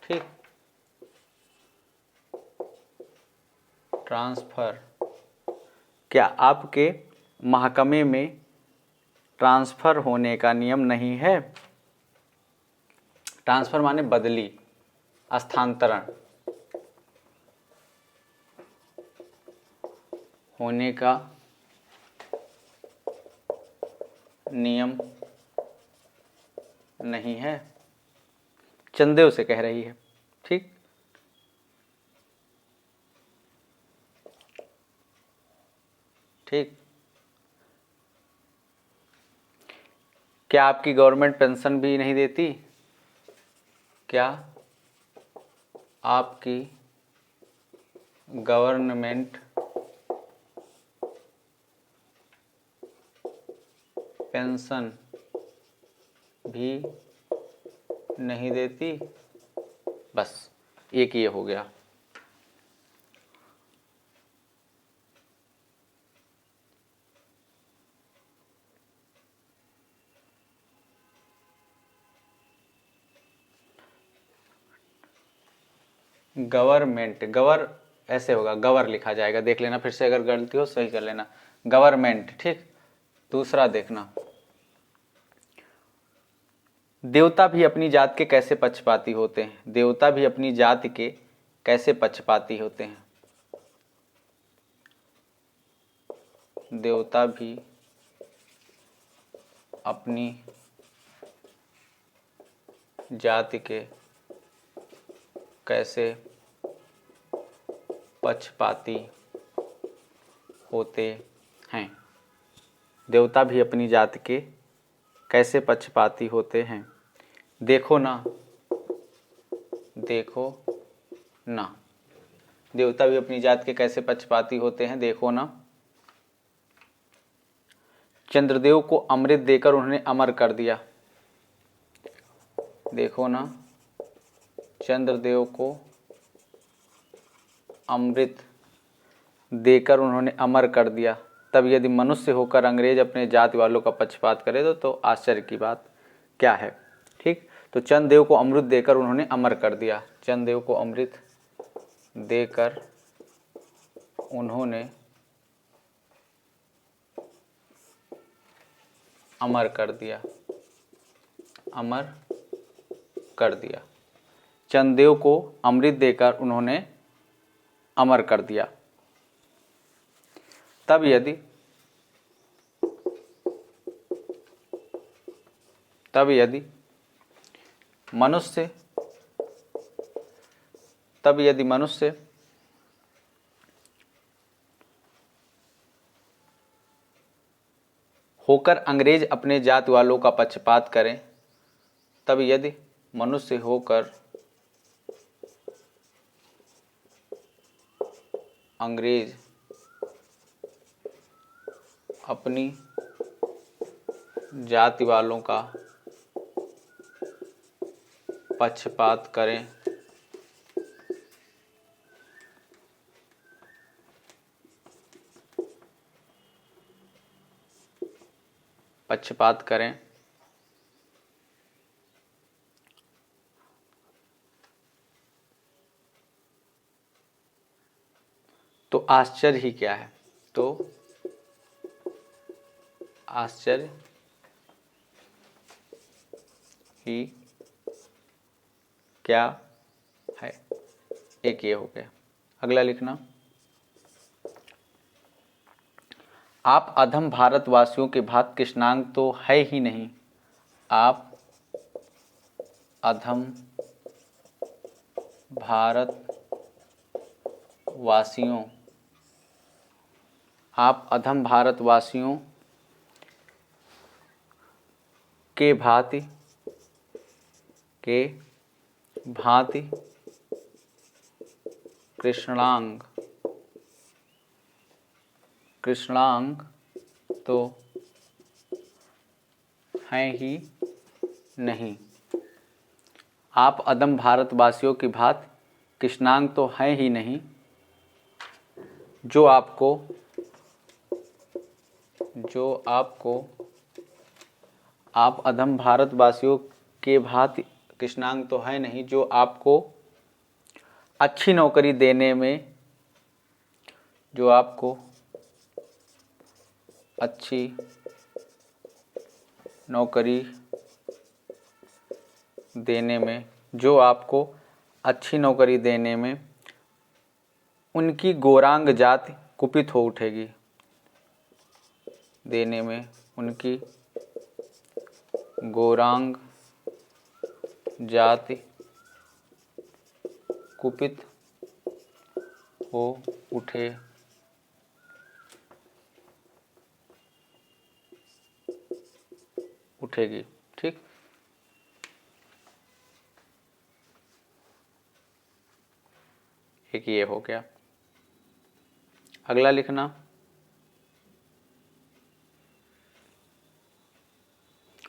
ठीक, ट्रांसफ़र, क्या आपके महकमे में ट्रांसफ़र होने का नियम नहीं है। ट्रांसफ़र माने बदली, स्थानांतरण, होने का नियम नहीं है, चंदेव से कह रही है। ठीक, ठीक, क्या आपकी गवर्नमेंट पेंशन भी नहीं देती, क्या आपकी गवर्नमेंट पेंशन भी नहीं देती, बस एक ये हो गया। गवर्नमेंट, गवर ऐसे होगा, गवर लिखा जाएगा, देख लेना फिर से, अगर गलती हो सही कर लेना। गवर्नमेंट, ठीक। दूसरा देखना, देवता भी अपनी जात के कैसे पक्षपाती होते हैं। देवता भी अपनी जाति के कैसे पक्षपाती होते हैं। देवता भी अपनी जाति के कैसे पक्षपाती होते हैं। देवता भी अपनी जाति के कैसे पक्षपाती होते हैं। देखो ना, देखो ना, देवता भी अपनी जात के कैसे पक्षपाती होते हैं, देखो ना। चंद्रदेव को अमृत देकर उन्होंने अमर कर दिया। देखो ना, चंद्रदेव को अमृत देकर उन्होंने अमर कर दिया। तब यदि मनुष्य होकर अंग्रेज अपने जाति वालों का पक्षपात करे तो आश्चर्य की बात क्या है। ठीक, तो चंद्रदेव को अमृत देकर उन्होंने अमर कर दिया। चंद्रदेव को अमृत देकर उन्होंने अमर कर दिया, अमर कर दिया। चंद्रदेव को अमृत देकर उन्होंने अमर कर दिया। तब यदि मनुष्य होकर अंग्रेज अपने जाति वालों का पक्षपात करें, तब यदि मनुष्य होकर अंग्रेज अपनी जाति वालों का पक्षपात करें, पक्षपात करें तो आश्चर्य ही क्या है। तो आश्चर्य ही क्या है। एक ये हो गया। अगला लिखना, आप अधम भारतवासियों के भांति कृष्णांग तो है ही नहीं। आप अधम भारतवासियों के भांति कृष्णांग तो हैं ही नहीं। आप अधम भारतवासियों की भांति कृष्णांग तो हैं ही नहीं, जो आपको आप अधम भारतवासियों के भांति कृष्णांग तो है नहीं, जो आपको अच्छी नौकरी देने में, जो आपको अच्छी नौकरी देने में, जो आपको अच्छी नौकरी देने में उनकी गौरांग जाति कुपित हो उठेगी। देने में उनकी गौरांग जाति कुपित हो उठेगी। ठीक, एक ये हो गया। अगला लिखना,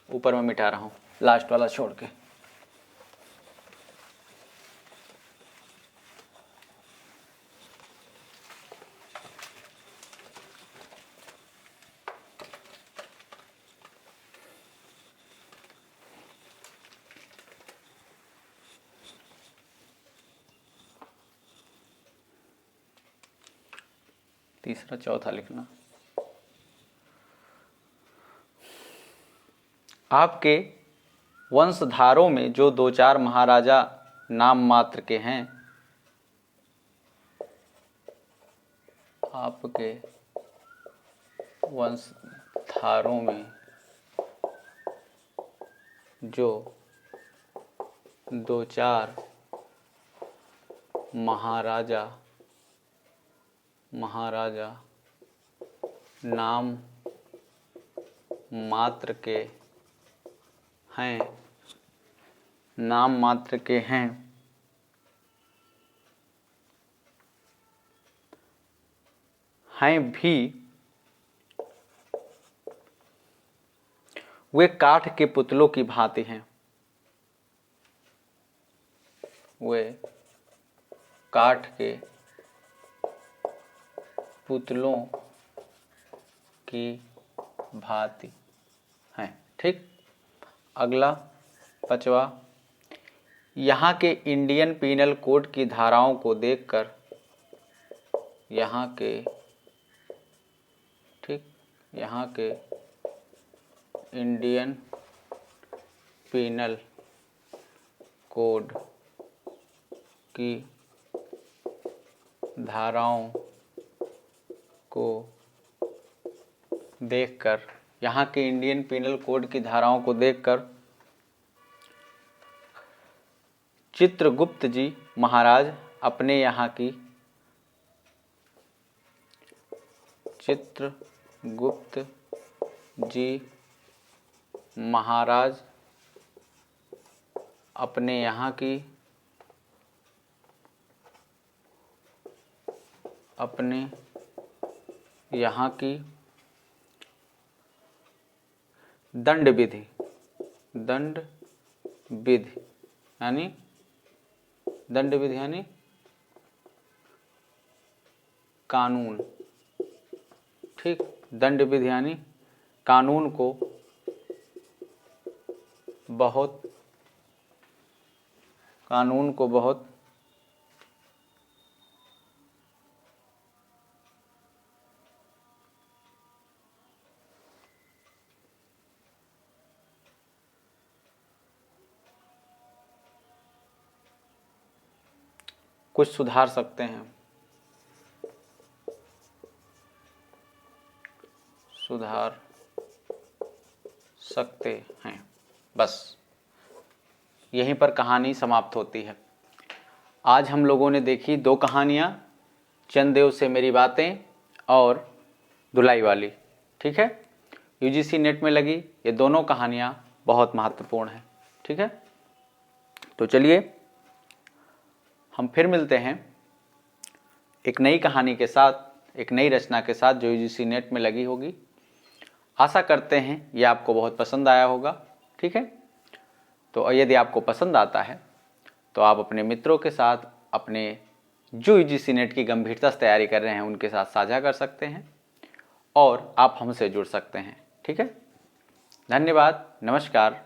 ऊपर में मिटा रहा हूं, लास्ट वाला छोड़ के। तीसरा चौथा लिखना। आपके वंशधारों में जो 2-4 महाराजा नाम मात्र के हैं, आपके वंशधारों में जो 2-4 महाराजा नाम मात्र के हैं, हैं भी, वे काठ के पुतलों की भांति हैं। वे काठ के पुतलों की भांति हैं। ठीक। अगला 5वां, यहाँ के इंडियन पीनल कोड की धाराओं को देखकर, यहाँ के इंडियन पीनल कोड की धाराओं को देखकर, यहाँ के इंडियन पीनल कोड की धाराओं को देखकर चित्रगुप्त जी महाराज अपने यहाँ की अपने यहाँ की दंड विधि यानी कानून। ठीक। दंड विधि यानी कानून को बहुत कुछ सुधार सकते हैं। बस यहीं पर कहानी समाप्त होती है। आज हम लोगों ने देखी 2 कहानियाँ, चंदेव से मेरी बातें और धुलाई वाली। ठीक है। यूजीसी नेट में लगी ये दोनों कहानियाँ बहुत महत्वपूर्ण हैं। ठीक है। तो चलिए हम फिर मिलते हैं एक नई कहानी के साथ, एक नई रचना के साथ जो यूजीसी नेट में लगी होगी। आशा करते हैं ये आपको बहुत पसंद आया होगा। ठीक है। तो यदि आपको पसंद आता है तो आप अपने मित्रों के साथ, अपने जो यूजीसी नेट की गंभीरता से तैयारी कर रहे हैं उनके साथ साझा कर सकते हैं और आप हमसे जुड़ सकते हैं। ठीक है। धन्यवाद, नमस्कार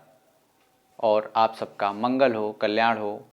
और आप सबका मंगल हो, कल्याण हो।